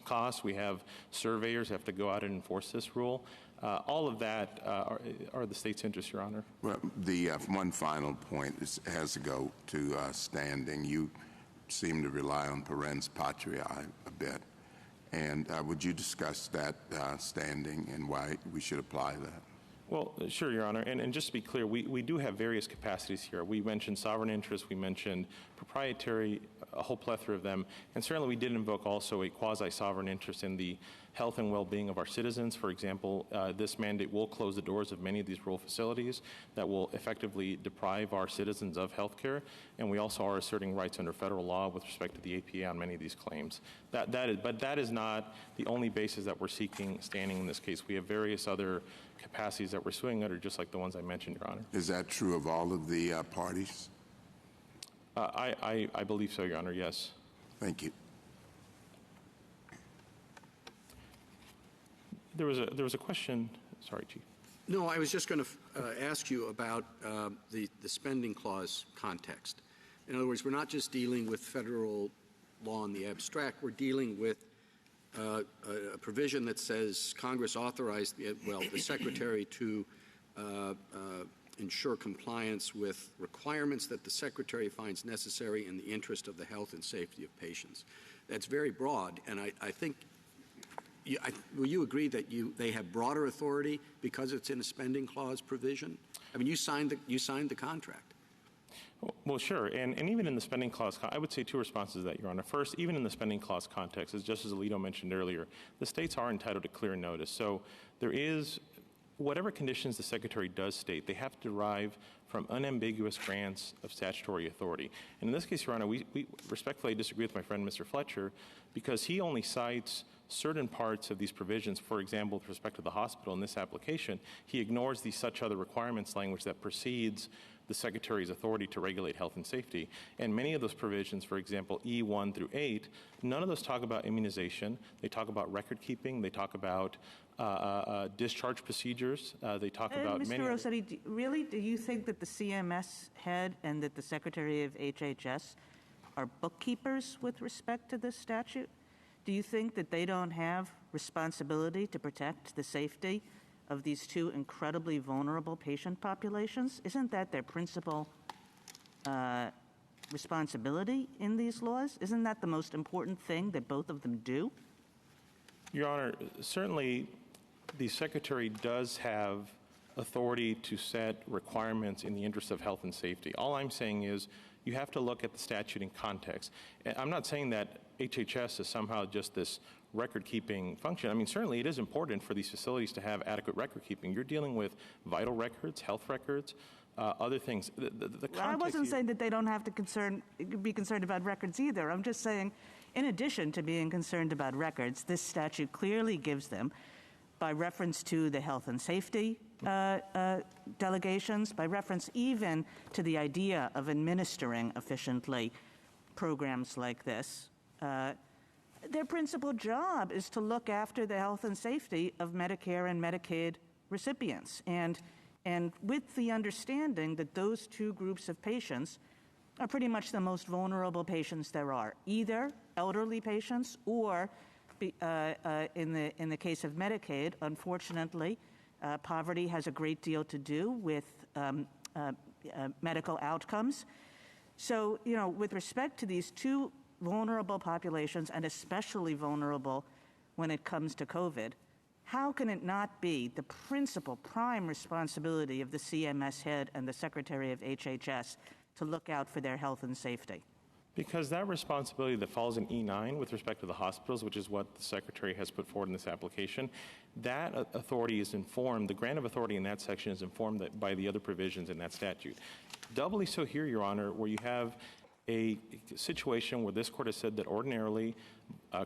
costs. We have surveyors who have to go out and enforce this rule. All of that are the state's interests, Your Honor. Well, the one final point has to go to standing. You seem to rely on parens patriae a bit. And would you discuss that standing and why we should apply that? Well, sure, Your Honor. And just to be clear, we do have various capacities here. We mentioned sovereign interest. We mentioned proprietary, a whole plethora of them. And certainly we did invoke also a quasi-sovereign interest in the health and well-being of our citizens. For example, this mandate will close the doors of many of these rural facilities that will effectively deprive our citizens of health care. And we also are asserting rights under federal law with respect to the APA on many of these claims. But that is not the only basis that we're seeking standing in this case. We have various other capacities that we're suing under, just like the ones I mentioned, Your Honor. Is that true of all of the parties? I believe so, Your Honor, yes. Thank you. There was a question. Sorry, Chief. No, I was just going to ask you about the spending clause context. In other words, we're not just dealing with federal law in the abstract. We're dealing with a provision that says Congress authorized the Secretary to ensure compliance with requirements that the Secretary finds necessary in the interest of the health and safety of patients. That's very broad, and I think will you agree that they have broader authority because it's in a spending clause provision? I mean, you signed the contract. Well, sure. And even in the spending clause, I would say two responses to that, Your Honor. First, even in the spending clause context, as Justice Alito mentioned earlier, the states are entitled to clear notice. So there is, whatever conditions the Secretary does state, they have to derive from unambiguous grants of statutory authority. And in this case, Your Honor, we respectfully disagree with my friend, Mr. Fletcher, because he only cites certain parts of these provisions. For example, with respect to the hospital in this application, he ignores the such other requirements language that precedes the Secretary's authority to regulate health and safety. And many of those provisions, for example, E1 through 8, none of those talk about immunization. They talk about record keeping. They talk about discharge procedures. They talk about Mr. many... Rossetti, really, do you think that the CMS head and that the Secretary of HHS are bookkeepers with respect to this statute? Do you think that they don't have responsibility to protect the safety of these two incredibly vulnerable patient populations? Isn't that their principal responsibility in these laws? Isn't that the most important thing that both of them do? Your Honor, certainly the Secretary does have authority to set requirements in the interest of health and safety. All I'm saying is you have to look at the statute in context. I'm not saying that HHS is somehow just this record-keeping function. I mean, certainly it is important for these facilities to have adequate record-keeping. You're dealing with vital records, health records, other things. I wasn't saying that they don't have to be concerned about records either. I'm just saying, in addition to being concerned about records, this statute clearly gives them, by reference to the health and safety delegations, by reference even to the idea of administering efficiently programs like this, their principal job is to look after the health and safety of Medicare and Medicaid recipients. And and with the understanding that those two groups of patients are pretty much the most vulnerable patients there are, either elderly patients or, in the case of Medicaid, unfortunately, poverty has a great deal to do with medical outcomes. So, with respect to these two vulnerable populations, and especially vulnerable when it comes to COVID, how can it not be the principal, prime responsibility of the CMS head and the Secretary of HHS to look out for their health and safety? Because that responsibility that falls in E9 with respect to the hospitals, which is what the Secretary has put forward in this application, that authority is informed, the grant of authority in that section is informed by the other provisions in that statute. Doubly so here, Your Honor, where you have a situation where this court has said that ordinarily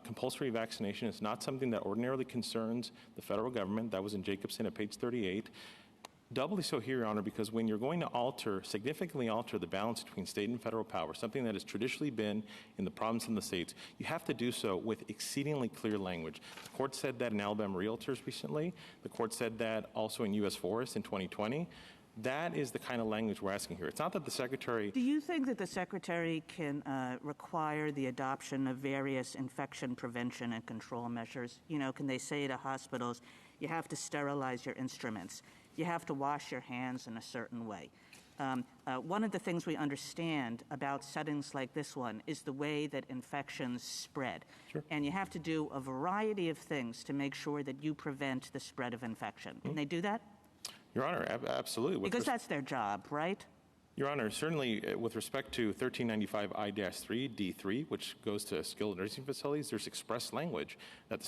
compulsory vaccination is not something that ordinarily concerns the federal government. That was in Jacobson at page 38. Doubly so here, Your Honor, because when you're going to significantly alter the balance between state and federal power, something that has traditionally been in the province and the states, you have to do so with exceedingly clear language. The court said that in Alabama Realtors recently. The court said that also in U.S. Forest in 2020. That is the kind of language we're asking here. It's not that the Secretary... Do you think that the Secretary can require the adoption of various infection prevention and control measures? Can they say to hospitals, you have to sterilize your instruments, you have to wash your hands in a certain way? One of the things we understand about settings like this one is the way that infections spread. Sure. And you have to do a variety of things to make sure that you prevent the spread of infection. Can they do that? Your Honor, absolutely. Because that's their job, right? Your Honor, certainly with respect to 1395 I-3 D3, which goes to skilled nursing facilities, there's express language that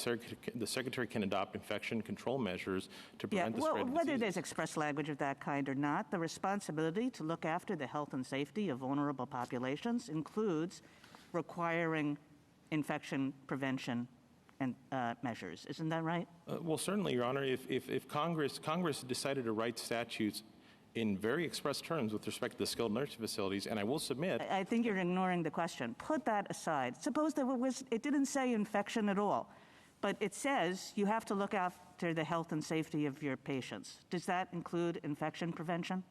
the Secretary can adopt infection control measures to prevent the spread of whether diseases. there's express language of that kind or not, the responsibility to look after the health and safety of vulnerable populations includes requiring infection prevention and measures. Isn't that right? Well, certainly, Your Honor, if Congress decided to write statutes in very express terms with respect to the skilled nursing facilities, and I will submit... I think you're ignoring the question. Put that aside. Suppose that it didn't say infection at all, but it says you have to look after the health and safety of your patients. Does that include infection prevention?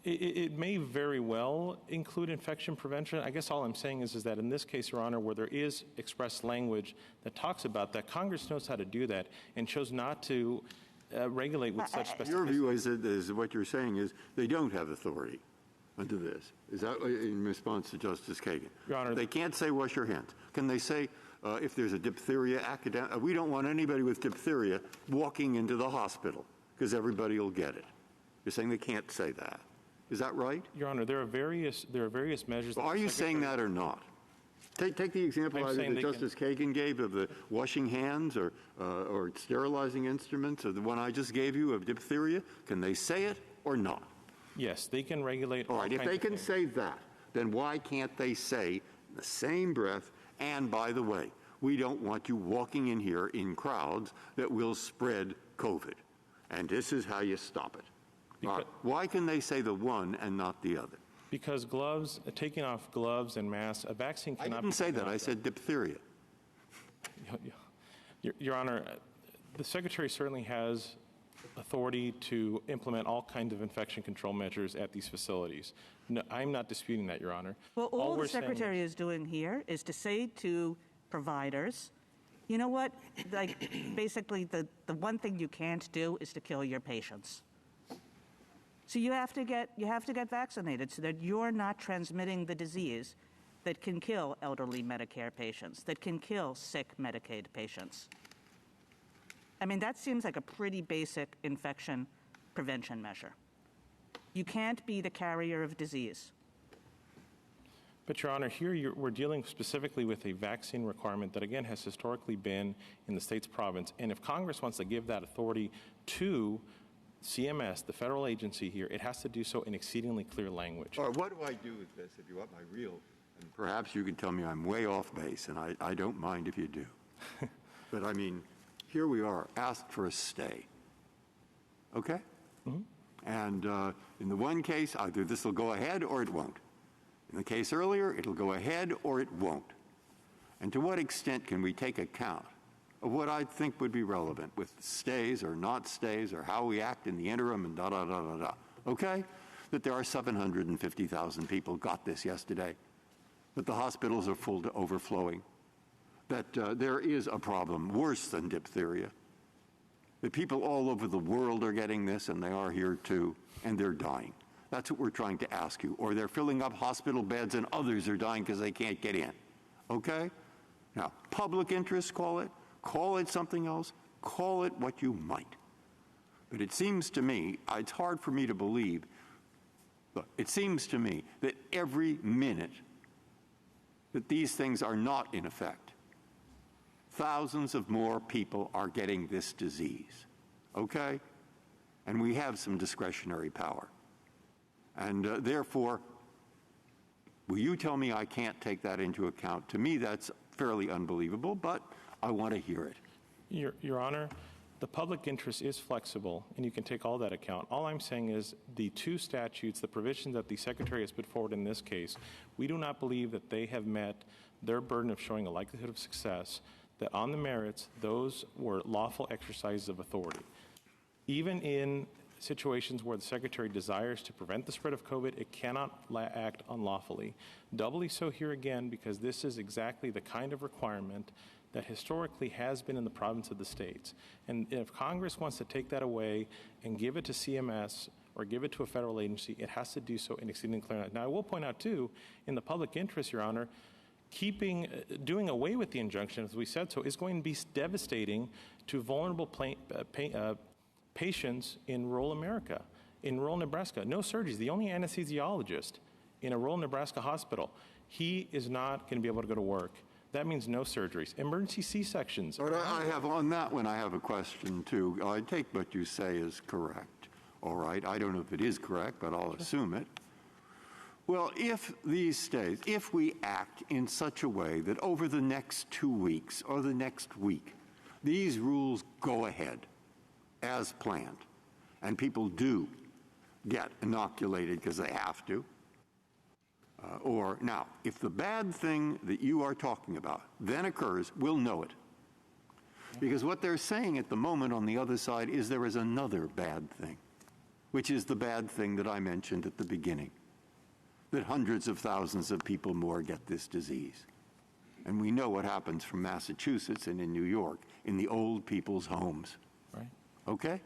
It may very well include infection prevention. I guess all I'm saying is that in this case, Your Honor, where there is express language that talks about that, Congress knows how to do that and chose not to regulate with such specificity. Your view is what you're saying is they don't have authority under this. Is that in response to Justice Kagan? Your Honor, they can't say wash your hands. Can they say if there's a diphtheria we don't want anybody with diphtheria walking into the hospital because everybody will get it. You're saying they can't say that. Is that right? Your Honor, there are various measures. Well, are you saying that or not? Take the example that Justice Kagan gave of the washing hands or sterilizing instruments, or the one I just gave you of diphtheria. Can they say it or not? Yes, they can regulate. All right, if they can say that, then why can't they say in the same breath, and by the way, we don't want you walking in here in crowds that will spread COVID, and this is how you stop it. Right. Why can they say the one and not the other? Because taking off gloves and masks, a vaccine cannot... I didn't say that. I said diphtheria. Your Honor, the Secretary certainly has authority to implement all kinds of infection control measures at these facilities. No, I'm not disputing that, Your Honor. Well, all the Secretary is doing here is to say to providers, you know what, basically the one thing you can't do is to kill your patients. So you have to get vaccinated so that you're not transmitting the disease that can kill elderly Medicare patients, that can kill sick Medicaid patients. I mean, that seems like a pretty basic infection prevention measure. You can't be the carrier of disease. But, Your Honor, here we're dealing specifically with a vaccine requirement that, again, has historically been in the state's province. And if Congress wants to give that authority to CMS, the federal agency here, it has to do so in exceedingly clear language. All right, what do I do with this if you want my real? And perhaps you can tell me I'm way off base, and I don't mind if you do. But, I mean, here we are, asked for a stay. Okay? Mm-hmm. And in the one case, either this will go ahead or it won't. In the case earlier, it'll go ahead or it won't. And to what extent can we take account of what I think would be relevant with stays or not stays or how we act in the interim and da-da-da-da-da, okay? That there are 750,000 people got this yesterday, that the hospitals are full to overflowing, that there is a problem worse than diphtheria, that people all over the world are getting this, and they are here too, and they're dying. That's what we're trying to ask you. Or they're filling up hospital beds and others are dying because they can't get in. Okay? Now, public interest, call it something else, call it what you might. But it seems to me, it's hard for me to believe, look, it seems to me that every minute that these things are not in effect, thousands of more people are getting this disease, okay? And we have some discretionary power. And therefore, will you tell me I can't take that into account? To me, that's fairly unbelievable, but I want to hear it. Your Honor, the public interest is flexible, and you can take all that account. All I'm saying is the two statutes, the provisions that the Secretary has put forward in this case, we do not believe that they have met their burden of showing a likelihood of success, that on the merits, those were lawful exercises of authority. Even in situations where the Secretary desires to prevent the spread of COVID, it cannot act unlawfully. Doubly so here again, because this is exactly the kind of requirement that historically has been in the province of the states. And if Congress wants to take that away and give it to CMS or give it to a federal agency, it has to do so in exceedingly clear. Now, I will point out, too, in the public interest, Your Honor, doing away with the injunction, as we said so, is going to be devastating to vulnerable patients in rural America, in rural Nebraska. No surgeries. The only anesthesiologist in a rural Nebraska hospital, he is not going to be able to go to work. That means no surgeries. Emergency C-sections. But I have on that one, I have a question, too. I take what you say is correct. All right. I don't know if it is correct, but I'll assume it. Well, if these states, if we act in such a way that over the next 2 weeks or the next week, these rules go ahead as planned, and people do get inoculated because they have to, now, if the bad thing that you are talking about then occurs, we'll know it. Because what they're saying at the moment on the other side is there is another bad thing, which is the bad thing that I mentioned at the beginning, that hundreds of thousands of people more get this disease. And we know what happens from Massachusetts and in New York in the old people's homes. Right. Okay?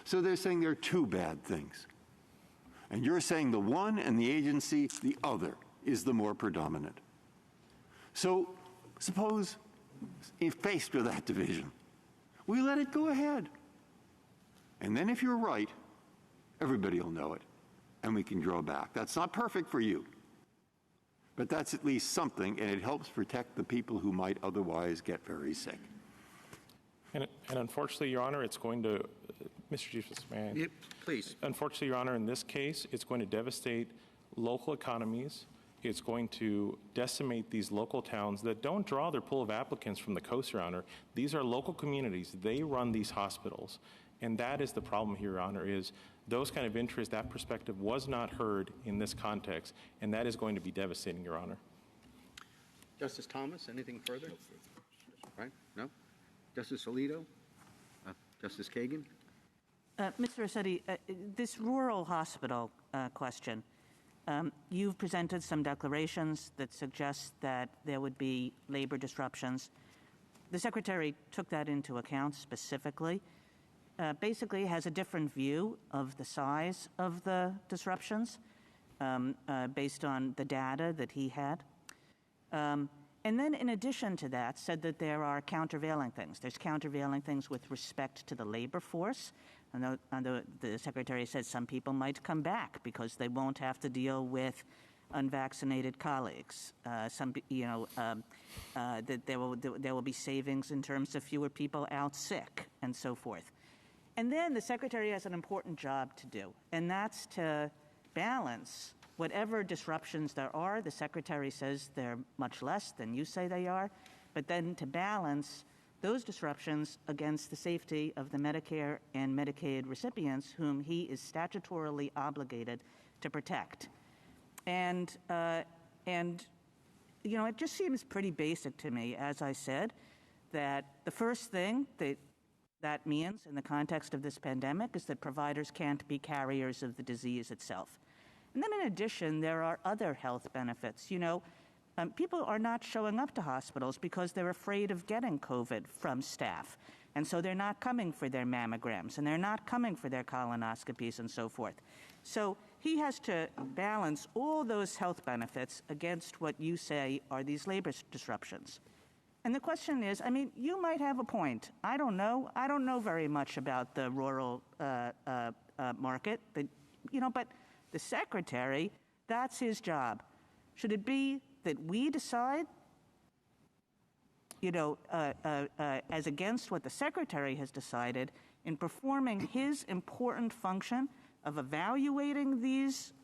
So they're saying there are two bad things. And you're saying the one and the agency, the other, is the more predominant. So suppose, if faced with that division, we let it go ahead. And then if you're right, everybody will know it, and we can draw back. That's not perfect for you, but that's at least something, and it helps protect the people who might otherwise get very sick. And unfortunately, Your Honor, it's going to, Mr. Chief Justice, may I? Yep, please. Unfortunately, Your Honor, in this case, it's going to devastate local economies. It's going to decimate these local towns that don't draw their pool of applicants from the coast, Your Honor. These are local communities. They run these hospitals. And that is the problem here, Your Honor, is those kind of interests, that perspective was not heard in this context, and that is going to be devastating, Your Honor. Justice Thomas, anything further? Right? No? Justice Alito? Justice Kagan? Mr. Rossetti, this rural hospital question, you've presented some declarations that suggest that there would be labor disruptions. The Secretary took that into account specifically. Basically has a different view of the size of the disruptions based on the data that he had. And then in addition to that, said that there are countervailing things. There's countervailing things with respect to the labor force. And the Secretary said some people might come back because they won't have to deal with unvaccinated colleagues. That there will be savings in terms of fewer people out sick and so forth. And then the Secretary has an important job to do, and that's to balance whatever disruptions there are. The Secretary says they're much less than you say they are, but then to balance those disruptions against the safety of the Medicare and Medicaid recipients whom he is statutorily obligated to protect. And it just seems pretty basic to me, as I said, that the first thing that means in the context of this pandemic is that providers can't be carriers of the disease itself. And then in addition, there are other health benefits. People are not showing up to hospitals because they're afraid of getting COVID from staff. And so they're not coming for their mammograms, and they're not coming for their colonoscopies and so forth. So he has to balance all those health benefits against what you say are these labor disruptions. And the question is, you might have a point. I don't know. I don't know very much about the rural market, but the secretary, that's his job. Should it be that we decide, as against what the secretary has decided in performing his important function of evaluating these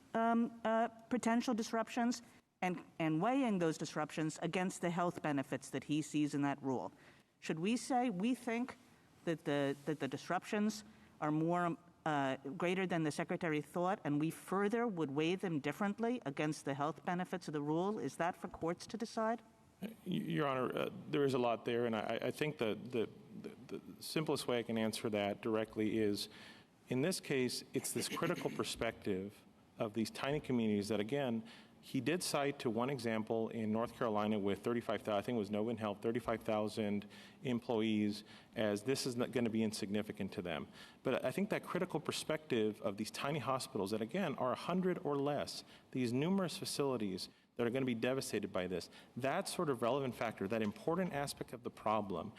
potential disruptions and weighing those disruptions against the health benefits that he sees in that rule? Should we say we think that the disruptions are more greater than the secretary thought, and we further would weigh them differently against the health benefits of the rule? Is that for courts to decide? Your Honor, there is a lot there, and I think the simplest way I can answer that directly is, in this case, it's this critical perspective of these tiny communities that, again, he did cite to one example in North Carolina with 35,000, I think it was Novant Health, 35,000 employees, as this is not going to be insignificant to them. But I think that critical perspective of these tiny hospitals that, again, are 100 or less, these numerous facilities that are going to be devastated by this, that sort of relevant factor, that important aspect of the problem,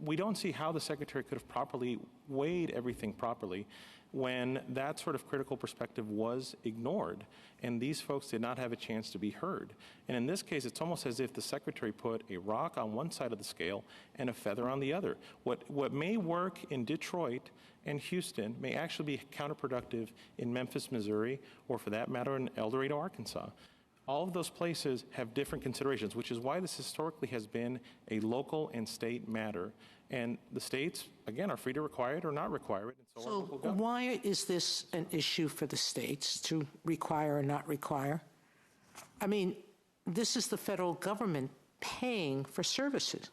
we don't see how the secretary could have properly weighed everything properly when that sort of critical perspective was ignored and these folks did not have a chance to be heard. And in this case, it's almost as if the secretary put a rock on one side of the scale and a feather on the other. What may work in Detroit and Houston may actually be counterproductive in Memphis, Missouri, or for that matter in El Dorado, Arkansas. All of those places have different considerations, which is why this historically has been a local and state matter. And the states, again, are free to require it or not require it. And so why is this an issue for the states to require or not require? This is the federal government paying for services.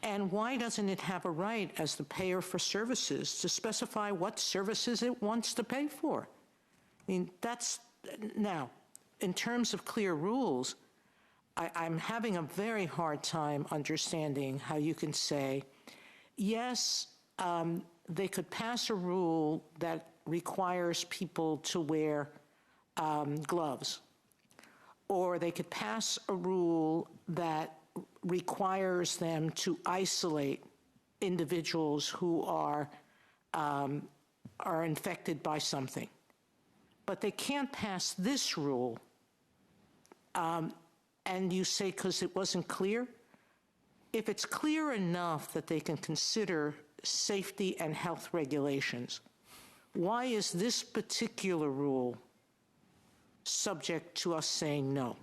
And why doesn't it have a right as the payer for services to specify what services it wants to pay for? Now, in terms of clear rules, I'm having a very hard time understanding how you can say, yes, they could pass a rule that requires people to wear gloves, or they could pass a rule that requires them to isolate individuals who are infected by something. But they can't pass this rule, and you say because it wasn't clear? If it's clear enough that they can consider safety and health regulations, why is this particular rule subject to us saying no?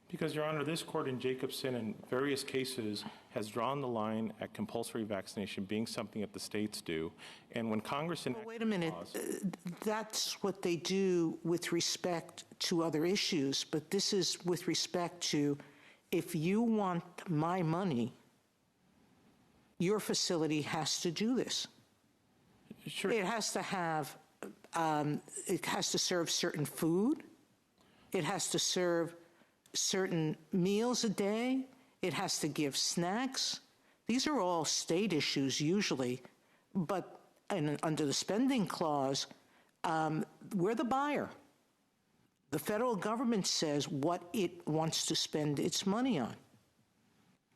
Because, Your Honor, this court in Jacobson in various cases has drawn the line at compulsory vaccination being something that the states do. And when Congress enacted wait a minute. That's what they do with respect to other issues, but this is with respect to if you want my money, your facility has to do this. Sure. It has to have, it has to serve certain food. It has to serve certain meals a day. It has to give snacks. These are all state issues usually, but under the spending clause, we're the buyer. The federal government says what it wants to spend its money on.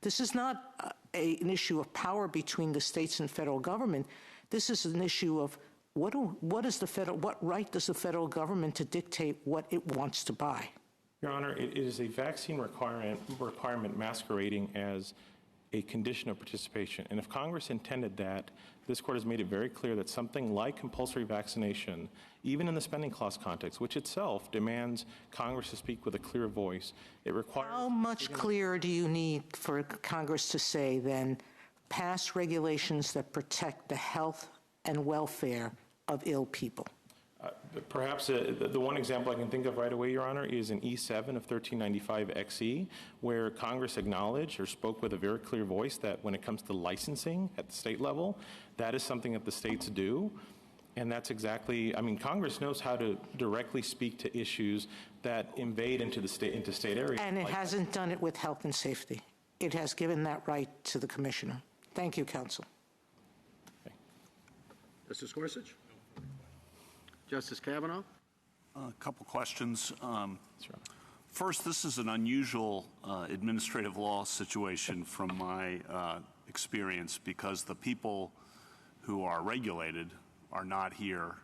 This is not an issue of power between the states and federal government. This is an issue of what right does the federal government to dictate what it wants to buy? Your Honor, it is a vaccine requirement masquerading as a condition of participation. And if Congress intended that, this court has made it very clear that something like compulsory vaccination, even in the spending clause context, which itself demands Congress to speak with a clear voice, it requires... How much clearer do you need for Congress to say then pass regulations that protect the health and welfare of ill people? Perhaps the one example I can think of right away, Your Honor, is in E7 of 1395XE, where Congress acknowledged or spoke with a very clear voice that when it comes to licensing at the state level, that is something that the states do. And that's exactly, I mean, Congress knows how to directly speak to issues that invade into state areas. And it hasn't done it with health and safety. It has given that right to the commissioner. Thank you, counsel. Okay. Justice Gorsuch? Justice Kavanaugh? A couple questions. First, this is an unusual administrative law situation from my experience because the people who are regulated are not here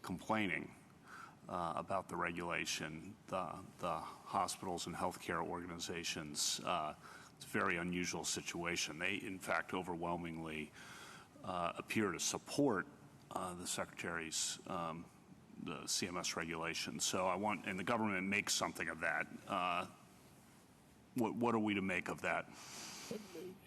complaining about the regulation. The hospitals and healthcare organizations, it's a very unusual situation. They, in fact, overwhelmingly appear to support the Secretary's the CMS regulation. So and the government makes something of that. What are we to make of that?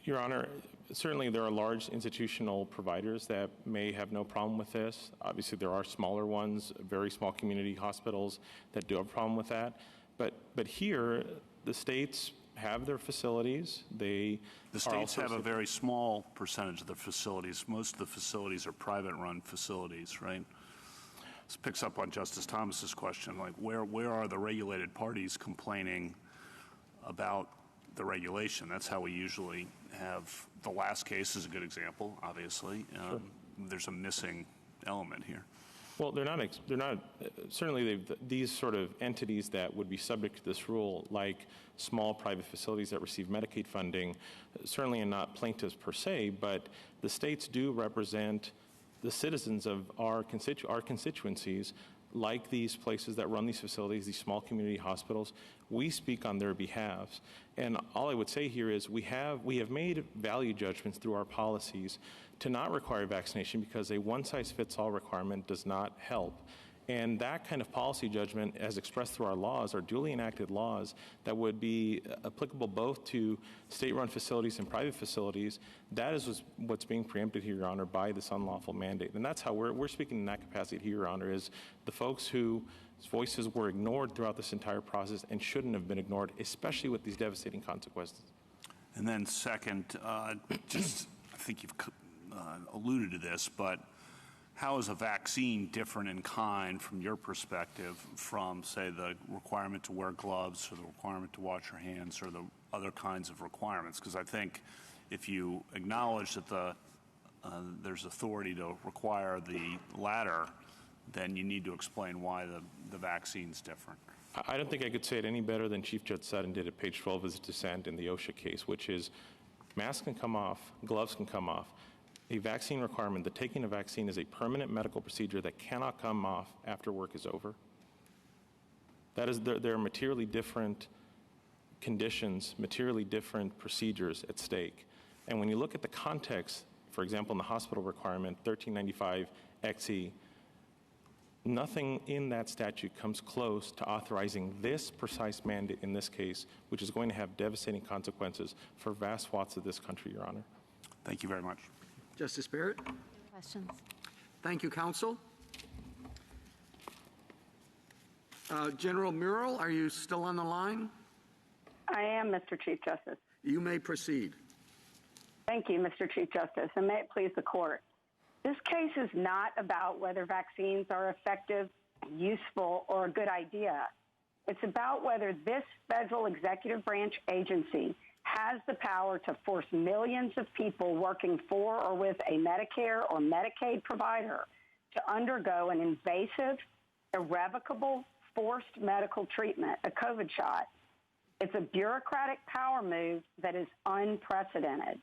Your Honor, certainly there are large institutional providers that may have no problem with this. Obviously, there are smaller ones, very small community hospitals that do have a problem with that. But here, the states have their facilities. The states have a very small percentage of the facilities. Most of the facilities are private-run facilities, right? This picks up on Justice Thomas's question, like where are the regulated parties complaining about the regulation? That's how we usually have. The last case is a good example, obviously. Sure. There's a missing element here. Well, they're not certainly these sort of entities that would be subject to this rule, like small private facilities that receive Medicaid funding, certainly are not plaintiffs per se, but the states do represent the citizens of our constituencies, like these places that run these facilities, these small community hospitals. We speak on their behalf. And all I would say here is we have made value judgments through our policies to not require vaccination because a one-size-fits-all requirement does not help. And that kind of policy judgment, as expressed through our laws, are duly enacted laws that would be applicable both to state-run facilities and private facilities. That is what's being preempted here, Your Honor, by this unlawful mandate. And that's how we're speaking in that capacity here, Your Honor, is the folks whose voices were ignored throughout this entire process and shouldn't have been ignored, especially with these devastating consequences. And then second, I think you've alluded to this, but how is a vaccine different in kind from your perspective from, say, the requirement to wear gloves or the requirement to wash your hands or the other kinds of requirements? Because I think if you acknowledge that there's authority to require the latter, then you need to explain why the vaccine's different. I don't think I could say it any better than Chief Judge Sutton did at page 12 of his dissent in the OSHA case, which is masks can come off, gloves can come off. A vaccine requirement, the taking of vaccine is a permanent medical procedure that cannot come off after work is over. That is, there are materially different conditions, materially different procedures at stake. And when you look at the context, for example, in the hospital requirement, 1395XE, nothing in that statute comes close to authorizing this precise mandate in this case, which is going to have devastating consequences for vast swaths of this country, Your Honor. Thank you very much. Justice Barrett? Questions? Thank you, counsel. General Murrell, are you still on the line? I am, Mr. Chief Justice. You may proceed. Thank you, Mr. Chief Justice, and may it please the court. This case is not about whether vaccines are effective, useful, or a good idea. It's about whether this federal executive branch agency has the power to force millions of people working for or with a Medicare or Medicaid provider to undergo an invasive, irrevocable, forced medical treatment, a COVID shot. It's a bureaucratic power move that is unprecedented.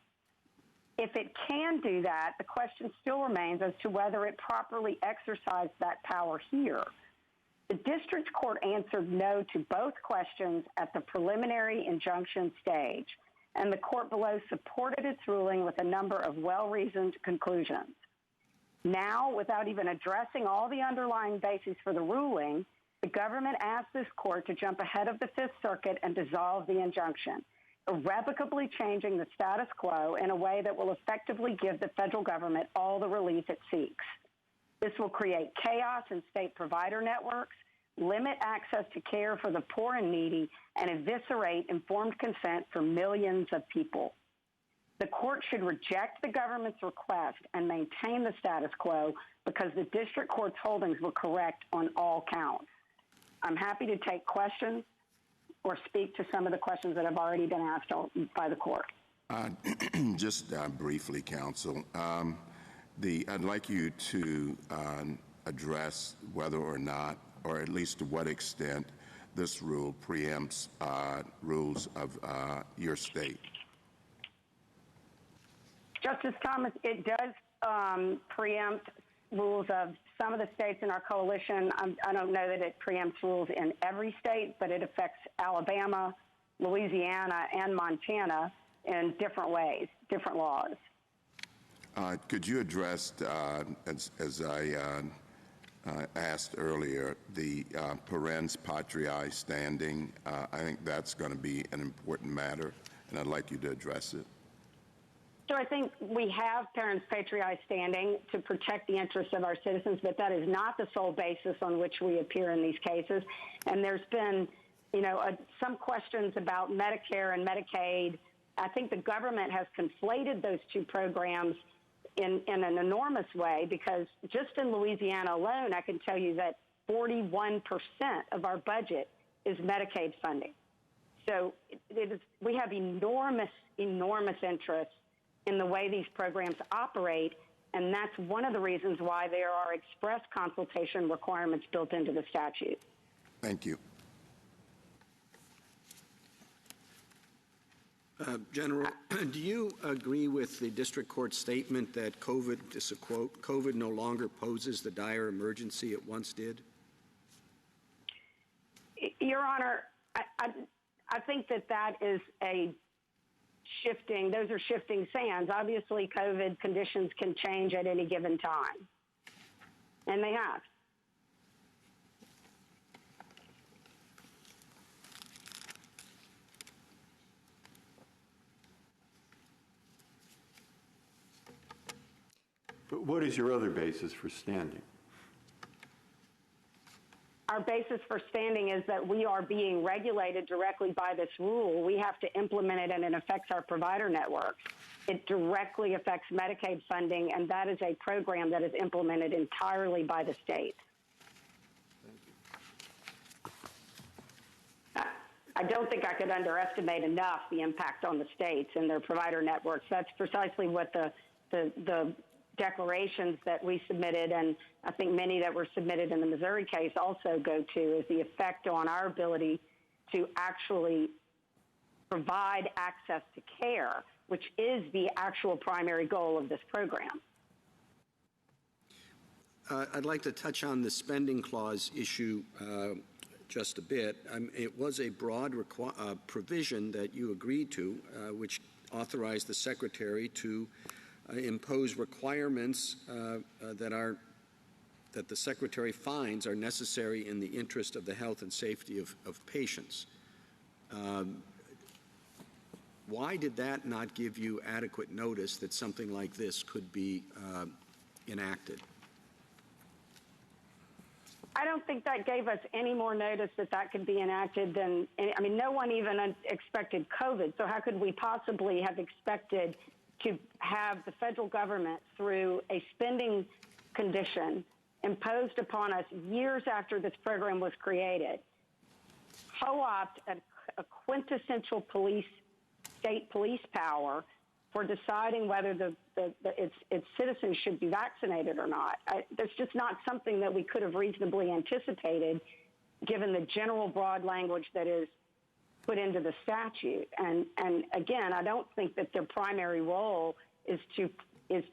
If it can do that, the question still remains as to whether it properly exercised that power here. The district court answered no to both questions at the preliminary injunction stage, and the court below supported its ruling with a number of well-reasoned conclusions. Now, without even addressing all the underlying bases for the ruling, the government asked this court to jump ahead of the Fifth Circuit and dissolve the injunction, irrevocably changing the status quo in a way that will effectively give the federal government all the relief it seeks. This will create chaos in state provider networks, limit access to care for the poor and needy, and eviscerate informed consent for millions of people. The court should reject the government's request and maintain the status quo because the district court's holdings were correct on all counts. I'm happy to take questions or speak to some of the questions that have already been asked by the court. Just briefly, counsel, I'd like you to address whether or not, or at least to what extent, this rule preempts rules of your state. Justice Thomas, it does preempt rules of some of the states in our coalition. I don't know that it preempts rules in every state, but it affects Alabama, Louisiana, and Montana in different ways, different laws. Could you address, as I asked earlier, the parens patriae standing? I think that's going to be an important matter, and I'd like you to address it. So I think we have parens patriae standing to protect the interests of our citizens, but that is not the sole basis on which we appear in these cases. And there's been, some questions about Medicare and Medicaid. I think the government has conflated those two programs in an enormous way, because just in Louisiana alone, I can tell you that 41% of our budget is Medicaid funding. So we have enormous interest in the way these programs operate, and that's one of the reasons why there are express consultation requirements built into the statute. Thank you. General, do you agree with the district court's statement that COVID, this is a quote, COVID no longer poses the dire emergency it once did? Your Honor, I think that is those are shifting sands. Obviously, COVID conditions can change at any given time, and they have. But what is your other basis for standing? Our basis for standing is that we are being regulated directly by this rule. We have to implement it, and it affects our provider networks. It directly affects Medicaid funding, and that is a program that is implemented entirely by the state. I don't think I could underestimate enough the impact on the states and their provider networks. That's precisely what the declarations that we submitted, and I think many that were submitted in the Missouri case also go to, is the effect on our ability to actually provide access to care, which is the actual primary goal of this program. I'd like to touch on the spending clause issue just a bit. It was a broad provision that you agreed to, which authorized the Secretary to impose requirements that the Secretary finds are necessary in the interest of the health and safety of patients. Why did that not give you adequate notice that something like this could be enacted? I don't think that gave us any more notice that could be enacted than, no one even expected COVID, so how could we possibly have expected to have the federal government, through a spending condition imposed upon us years after this program was created, co-opt a quintessential state police power for deciding whether its citizens should be vaccinated or not? That's just not something that we could have reasonably anticipated, given the general broad language that is put into the statute. And again, I don't think that their primary role is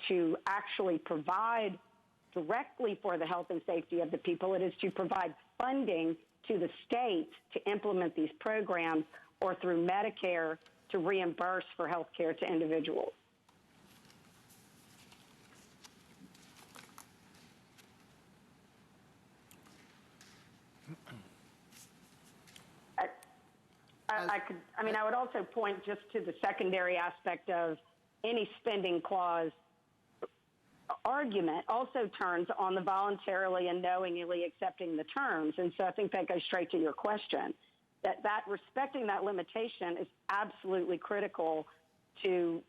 to actually provide directly for the health and safety of the people. It is to provide funding to the states to implement these programs, or through Medicare to reimburse for health care to individuals. I would also point just to the secondary aspect of any spending clause argument also turns on the voluntarily and knowingly accepting the terms. And so I think that goes straight to your question, that respecting that limitation is absolutely critical to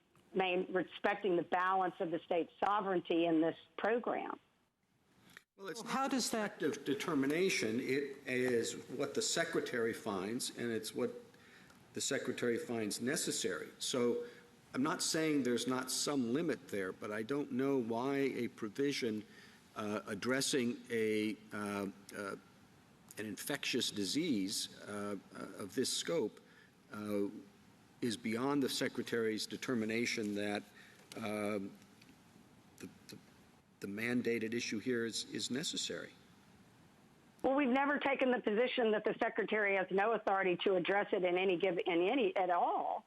respecting the balance of the state's sovereignty in this program. Well, it's how does that determination? It is what the Secretary finds, and it's what the Secretary finds necessary. So I'm not saying there's not some limit there, but I don't know why a provision addressing an infectious disease of this scope is beyond the Secretary's determination that the mandated issue here is necessary. Well, we've never taken the position that the Secretary has no authority to address it in any at all.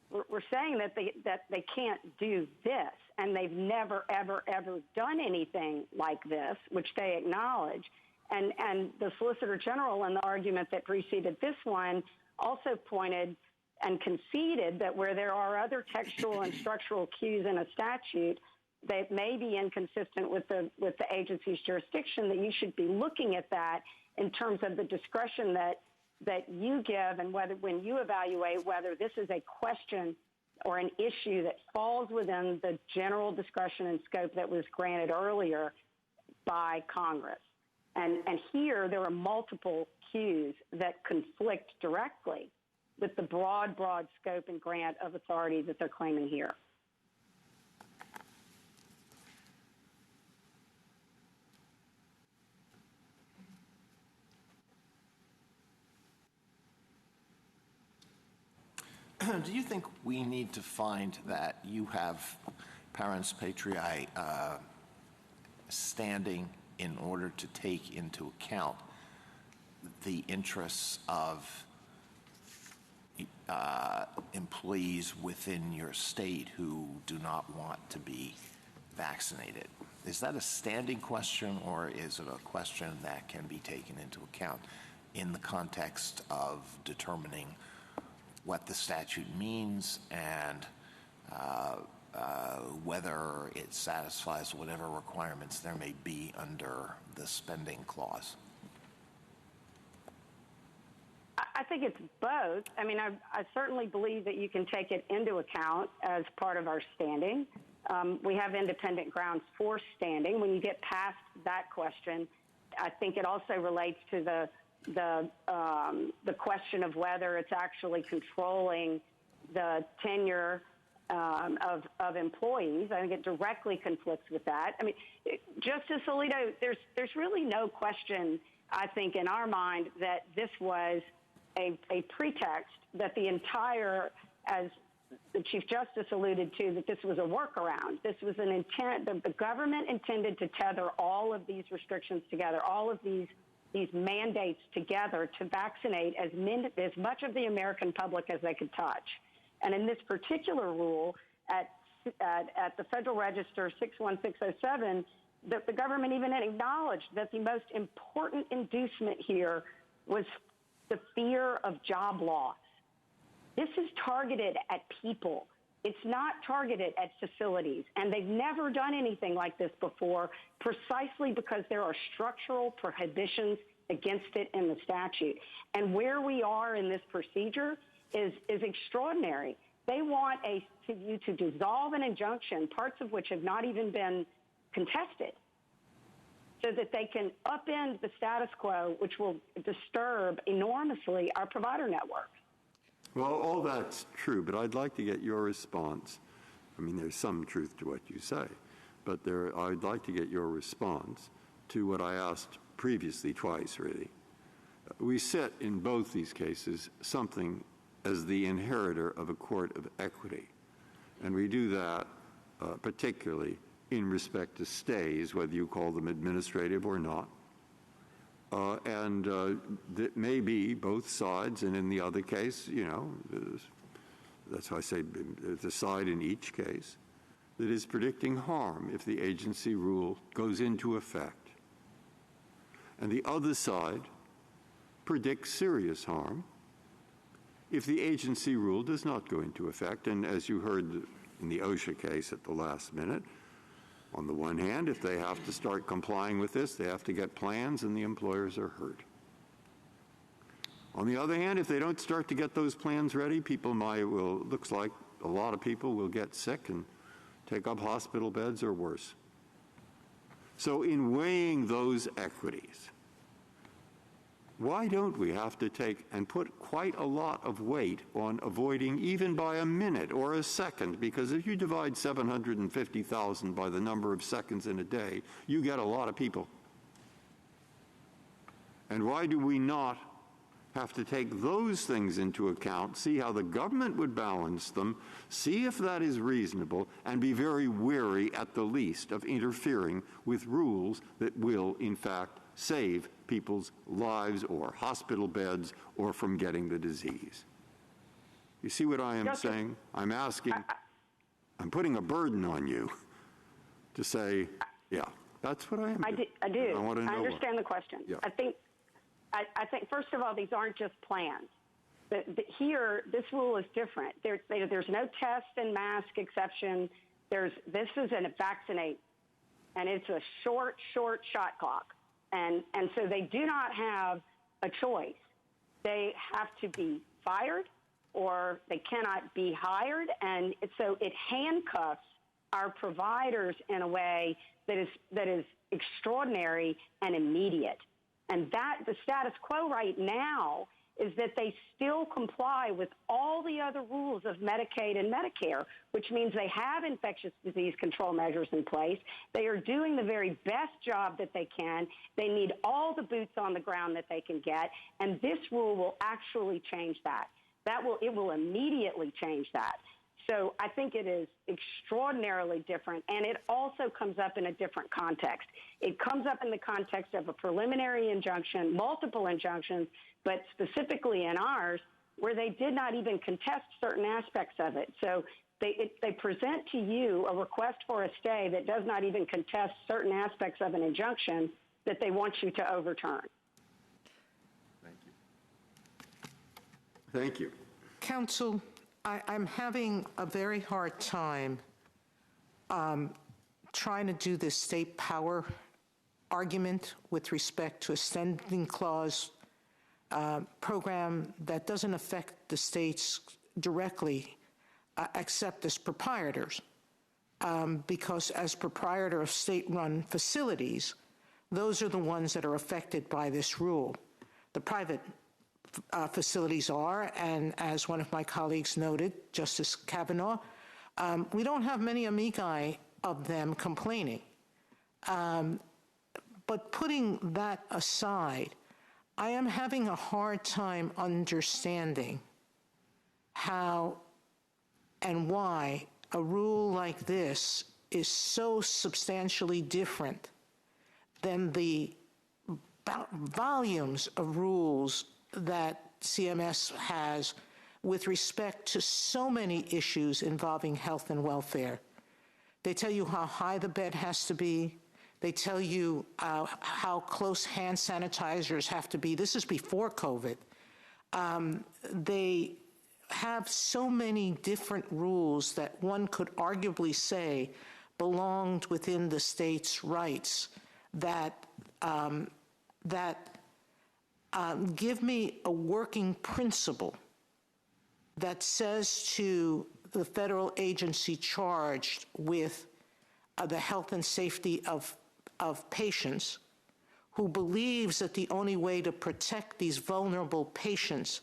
We're saying that they can't do this, and they've never, ever, ever done anything like this, which they acknowledge. And the Solicitor General, in the argument that preceded this one, also pointed and conceded that where there are other textual and structural cues in a statute that may be inconsistent with the agency's jurisdiction, that you should be looking at that in terms of the discretion that you give, and when you evaluate whether this is a question or an issue that falls within the general discretion and scope that was granted earlier by Congress. And here there are multiple cues that conflict directly with the broad scope and grant of authority that they're claiming here. Do you think we need to find that you have parents patriae standing in order to take into account the interests of employees within your state who do not want to be vaccinated? Is that a standing question, or is it a question that can be taken into account in the context of determining what the statute means and whether it satisfies whatever requirements there may be under the spending clause? I think it's both. I mean, I certainly believe that you can take it into account as part of our standing. We have independent grounds for standing. When you get past that question, I think it also relates to the question of whether it's actually controlling the tenure of employees. I think it directly conflicts with that. I mean, Justice Alito, there's really no question, I think, in our mind that this was a pretext, that the entire, as the Chief Justice alluded to, that this was a workaround. This was an intent. The government intended to tether all of these restrictions together, all of these mandates together to vaccinate as much of the American public as they could touch. And in this particular rule, at the Federal Register 61607, the government even acknowledged that the most important inducement here was the fear of job loss. This is targeted at people. It's not targeted at facilities. And they've never done anything like this before, precisely because there are structural prohibitions against it in the statute. And where we are in this procedure is extraordinary. They want you to dissolve an injunction, parts of which have not even been contested, so that they can upend the status quo, which will disturb enormously our provider network. Well, all that's true, but I'd like to get your response. I mean, there's some truth to what you say, but I'd like to get your response to what I asked previously twice, really. We sit in both these cases something as the inheritor of a court of equity, and we do that particularly in respect to stays, whether you call them administrative or not. And that may be both sides, and in the other case, that's why I say the side in each case that is predicting harm if the agency rule goes into effect. And the other side predicts serious harm if the agency rule does not go into effect. And as you heard in the OSHA case at the last minute, On the one hand, if they have to start complying with this, they have to get plans and the employers are hurt. On the other hand, if they don't start to get those plans ready, looks like a lot of people will get sick and take up hospital beds or worse. So in weighing those equities, why don't we have to take and put quite a lot of weight on avoiding even by a minute or a second? Because if you divide 750,000 by the number of seconds in a day, you get a lot of people. And why do we not have to take those things into account, see how the government would balance them, see if that is reasonable, and be very wary at the least of interfering with rules that will, in fact, save people's lives or hospital beds or from getting the disease? You see what I am saying? I'm asking, I'm putting a burden on you to say, yeah, that's what I am doing. I do. I want to know. I understand the question. Yeah. I think, first of all, these aren't just plans. Here, this rule is different. There's no test and mask exception. This is a vaccinate, and it's a short shot clock. And so they do not have a choice. They have to be fired or they cannot be hired. And so it handcuffs our providers in a way that is extraordinary and immediate. And the status quo right now is that they still comply with all the other rules of Medicaid and Medicare, which means they have infectious disease control measures in place. They are doing the very best job that they can. They need all the boots on the ground that they can get, and this rule will actually change that. It will immediately change that. So I think it is extraordinarily different, and it also comes up in a different context. It comes up in the context of a preliminary injunction, multiple injunctions, but specifically in ours, where they did not even contest certain aspects of it. So they present to you a request for a stay that does not even contest certain aspects of an injunction that they want you to overturn. Thank you. Thank you. Counsel, I'm having a very hard time trying to do this state power argument with respect to a standing clause program that doesn't affect the states directly except as proprietors. Because as proprietor of state-run facilities, those are the ones that are affected by this rule. The private facilities are, and as one of my colleagues noted, Justice Kavanaugh, we don't have many amici of them complaining. But putting that aside, I am having a hard time understanding how and why a rule like this is so substantially different than the volumes of rules that CMS has with respect to so many issues involving health and welfare. They tell you how high the bed has to be. They tell you how close hand sanitizers have to be. This is before COVID. They have so many different rules that one could arguably say belonged within the state's rights that give me a working principle that says to the federal agency charged with the health and safety of patients, who believes that the only way to protect these vulnerable patients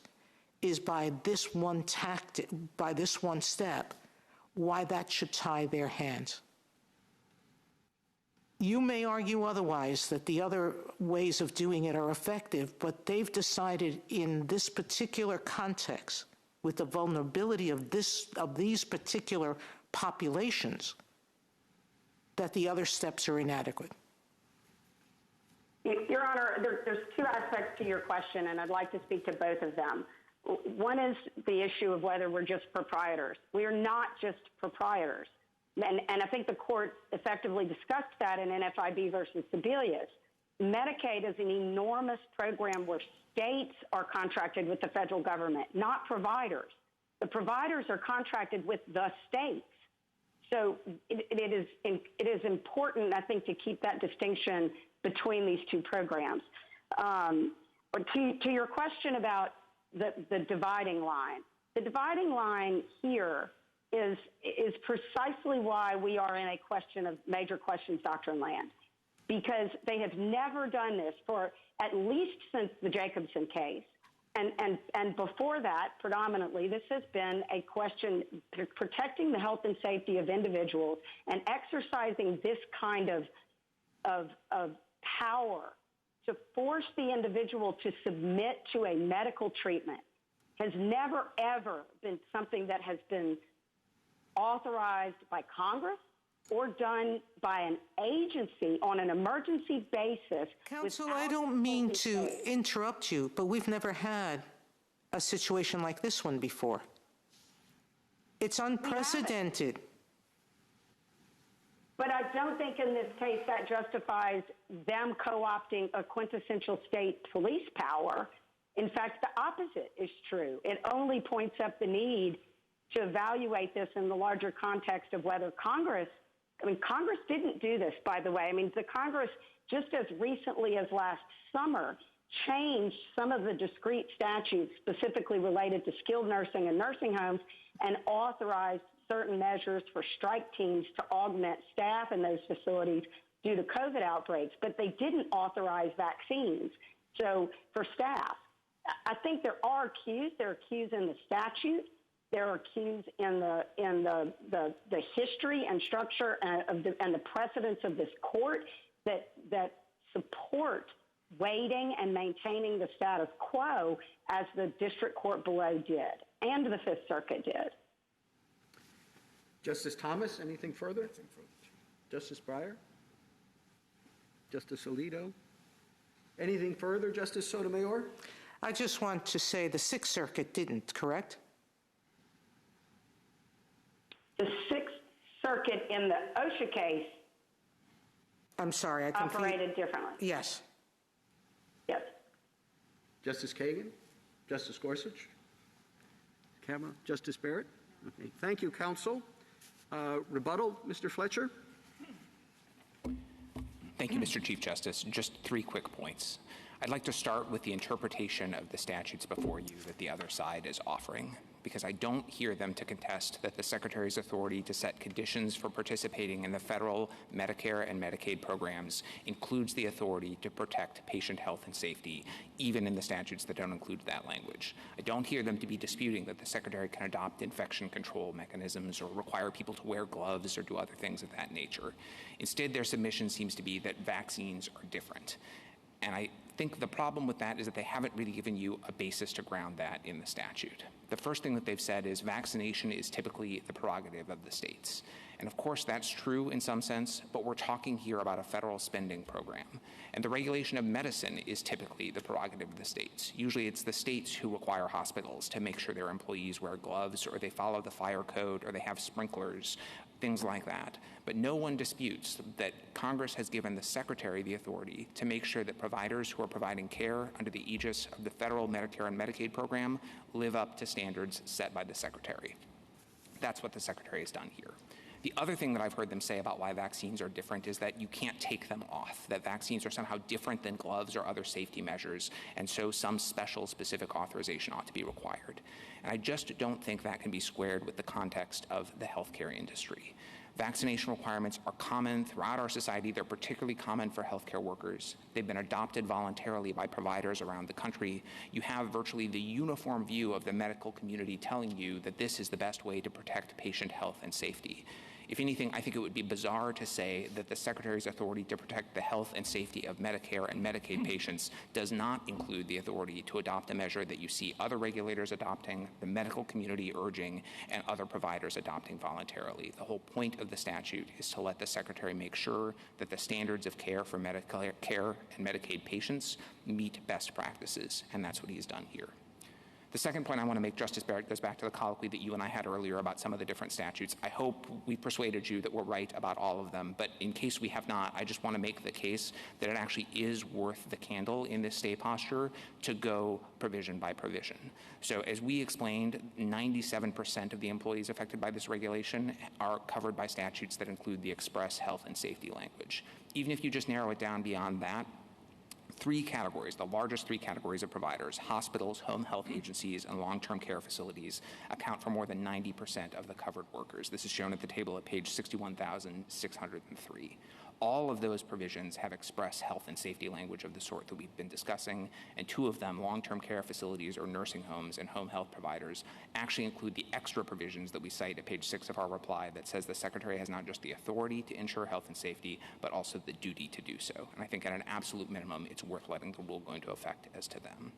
is by this one tactic, by this one step, why that should tie their hands. You may argue otherwise, that the other ways of doing it are effective, but they've decided in this particular context, with the vulnerability of these particular populations, that the other steps are inadequate. Your Honor, there's two aspects to your question, and I'd like to speak to both of them. One is the issue of whether we're just proprietors. We are not just proprietors. And I think the court effectively discussed that in NFIB versus Sebelius. Medicaid is an enormous program where states are contracted with the federal government, not providers. The providers are contracted with the states. So it is important, I think, to keep that distinction between these two programs. To your question about the dividing line, the dividing line here is precisely why we are in a major questions doctrine land, because they have never done this for at least since the Jacobson case. And before that, predominantly, this has been a question protecting the health and safety of individuals and exercising this kind of power to force the individual to submit to a medical treatment has never, ever been something that has been authorized by Congress or done by an agency on an emergency basis. Counsel, I don't mean to interrupt you, but we've never had a situation like this one before. It's unprecedented. But I don't think in this case that justifies them co-opting a quintessential state police power. In fact, the opposite is true. It only points up the need to evaluate this in the larger context of whether Congress didn't do this, by the way. The Congress, just as recently as last summer, changed some of the discrete statutes specifically related to skilled nursing and nursing homes and authorized certain measures for strike teams to augment staff in those facilities due to COVID outbreaks, but they didn't authorize vaccines. So for staff, I think there are cues. There are cues in the statute. There are cues in the history and structure and the precedents of this court that support waiting and maintaining the status quo as the district court below did and the Fifth Circuit did. Justice Thomas, anything further? Justice Breyer? Justice Alito? Anything further, Justice Sotomayor? I just want to say the Sixth Circuit didn't, correct? The Sixth Circuit in the OSHA case I'm sorry, I operated differently. Yes. Yes. Justice Kagan? Justice Gorsuch? Kavanaugh? Justice Barrett? Okay. Thank you, counsel. Rebuttal, Mr. Fletcher? Thank you, Mr. Chief Justice. Just 3 quick points. I'd like to start with the interpretation of the statutes before you that the other side is offering, because I don't hear them to contest that the Secretary's authority to set conditions for participating in the federal Medicare and Medicaid programs includes the authority to protect patient health and safety, even in the statutes that don't include that language. I don't hear them to be disputing that the Secretary can adopt infection control mechanisms or require people to wear gloves or do other things of that nature. Instead, their submission seems to be that vaccines are different. And I think the problem with that is that they haven't really given you a basis to ground that in the statute. The first thing that they've said is vaccination is typically the prerogative of the states. And of course that's true in some sense, but we're talking here about a federal spending program. And the regulation of medicine is typically the prerogative of the states. Usually it's the states who require hospitals to make sure their employees wear gloves or they follow the fire code or they have sprinklers, things like that. But no one disputes that Congress has given the Secretary the authority to make sure that providers who are providing care under the aegis of the federal Medicare and Medicaid program live up to standards set by the Secretary. That's what the Secretary has done here. The other thing that I've heard them say about why vaccines are different is that you can't take them off, that vaccines are somehow different than gloves or other safety measures, and so some special specific authorization ought to be required. And I just don't think that can be squared with the context of the healthcare industry. Vaccination requirements are common throughout our society. They're particularly common for healthcare workers. They've been adopted voluntarily by providers around the country. You have virtually the uniform view of the medical community telling you that this is the best way to protect patient health and safety. If anything, I think it would be bizarre to say that the Secretary's authority to protect the health and safety of Medicare and Medicaid patients does not include the authority to adopt a measure that you see other regulators adopting, the medical community urging, and other providers adopting voluntarily. The whole point of the statute is to let the Secretary make sure that the standards of care for Medicare and Medicaid patients meet best practices, and that's what he's done here. The second point I want to make, Justice Barrett, goes back to the colloquy that you and I had earlier about some of the different statutes. I hope we persuaded you that we're right about all of them, but in case we have not, I just want to make the case that it actually is worth the candle in this stay posture to go provision by provision. So as we explained, 97% of the employees affected by this regulation are covered by statutes that include the express health and safety language. Even if you just narrow it down beyond that, three categories, the largest three categories of providers, hospitals, home health agencies, and long-term care facilities, account for more than 90% of the covered workers. This is shown at the table at page 61,603. All of those provisions have express health and safety language of the sort that we've been discussing, and two of them, long-term care facilities or nursing homes and home health providers, actually include the extra provisions that we cite at page 6 of our reply that says the Secretary has not just the authority to ensure health and safety, but also the duty to do so. And I think at an absolute minimum, it's worth letting the rule go into effect as to them.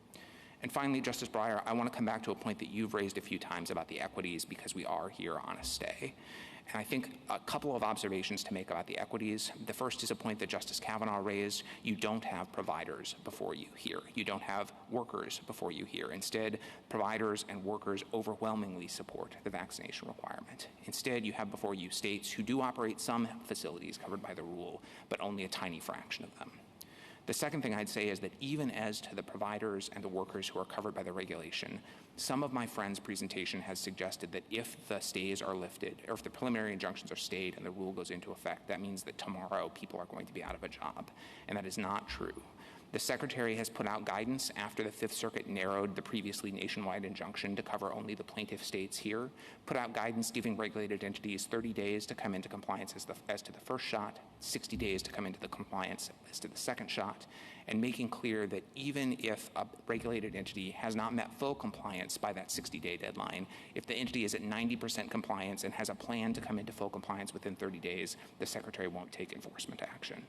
And finally, Justice Breyer, I want to come back to a point that you've raised a few times about the equities because we are here on a stay. And I think a couple of observations to make about the equities. The first is a point that Justice Kavanaugh raised. You don't have providers before you here. You don't have workers before you here. Instead, providers and workers overwhelmingly support the vaccination requirement. Instead, you have before you states who do operate some facilities covered by the rule, but only a tiny fraction of them. The second thing I'd say is that even as to the providers and the workers who are covered by the regulation, some of my friends' presentation has suggested that if the stays are lifted, or if the preliminary injunctions are stayed and the rule goes into effect, that means that tomorrow people are going to be out of a job. And that is not true. The Secretary has put out guidance after the Fifth Circuit narrowed the previously nationwide injunction to cover only the plaintiff states here, put out guidance giving regulated entities 30 days to come into compliance as to the first shot, 60 days to come into the compliance as to the second shot, and making clear that even if a regulated entity has not met full compliance by that 60-day deadline, if the entity is at 90% compliance and has a plan to come into full compliance within 30 days, the Secretary won't take enforcement action.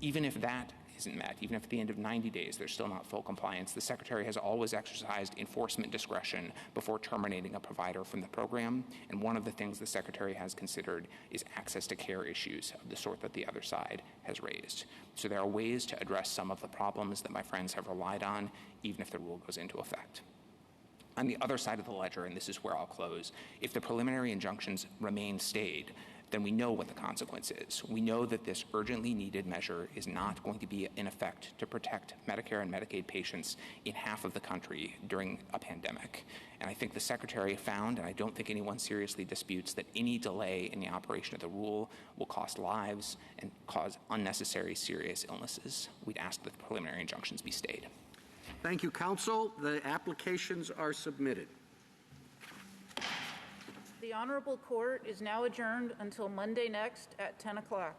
Even if that isn't met, even if at the end of 90 days there's still not full compliance, the Secretary has always exercised enforcement discretion before terminating a provider from the program, and one of the things the Secretary has considered is access to care issues of the sort that the other side has raised. So there are ways to address some of the problems that my friends have relied on, even if the rule goes into effect. On the other side of the ledger, and this is where I'll close, if the preliminary injunctions remain stayed, then we know what the consequence is. We know that this urgently needed measure is not going to be in effect to protect Medicare and Medicaid patients in half of the country during a pandemic. And I think the Secretary found, and I don't think anyone seriously disputes, that any delay in the operation of the rule will cost lives and cause unnecessary serious illnesses. We'd ask that the preliminary injunctions be stayed. Thank you, counsel. The applications are submitted. The Honorable Court is now adjourned until Monday next at 10 o'clock.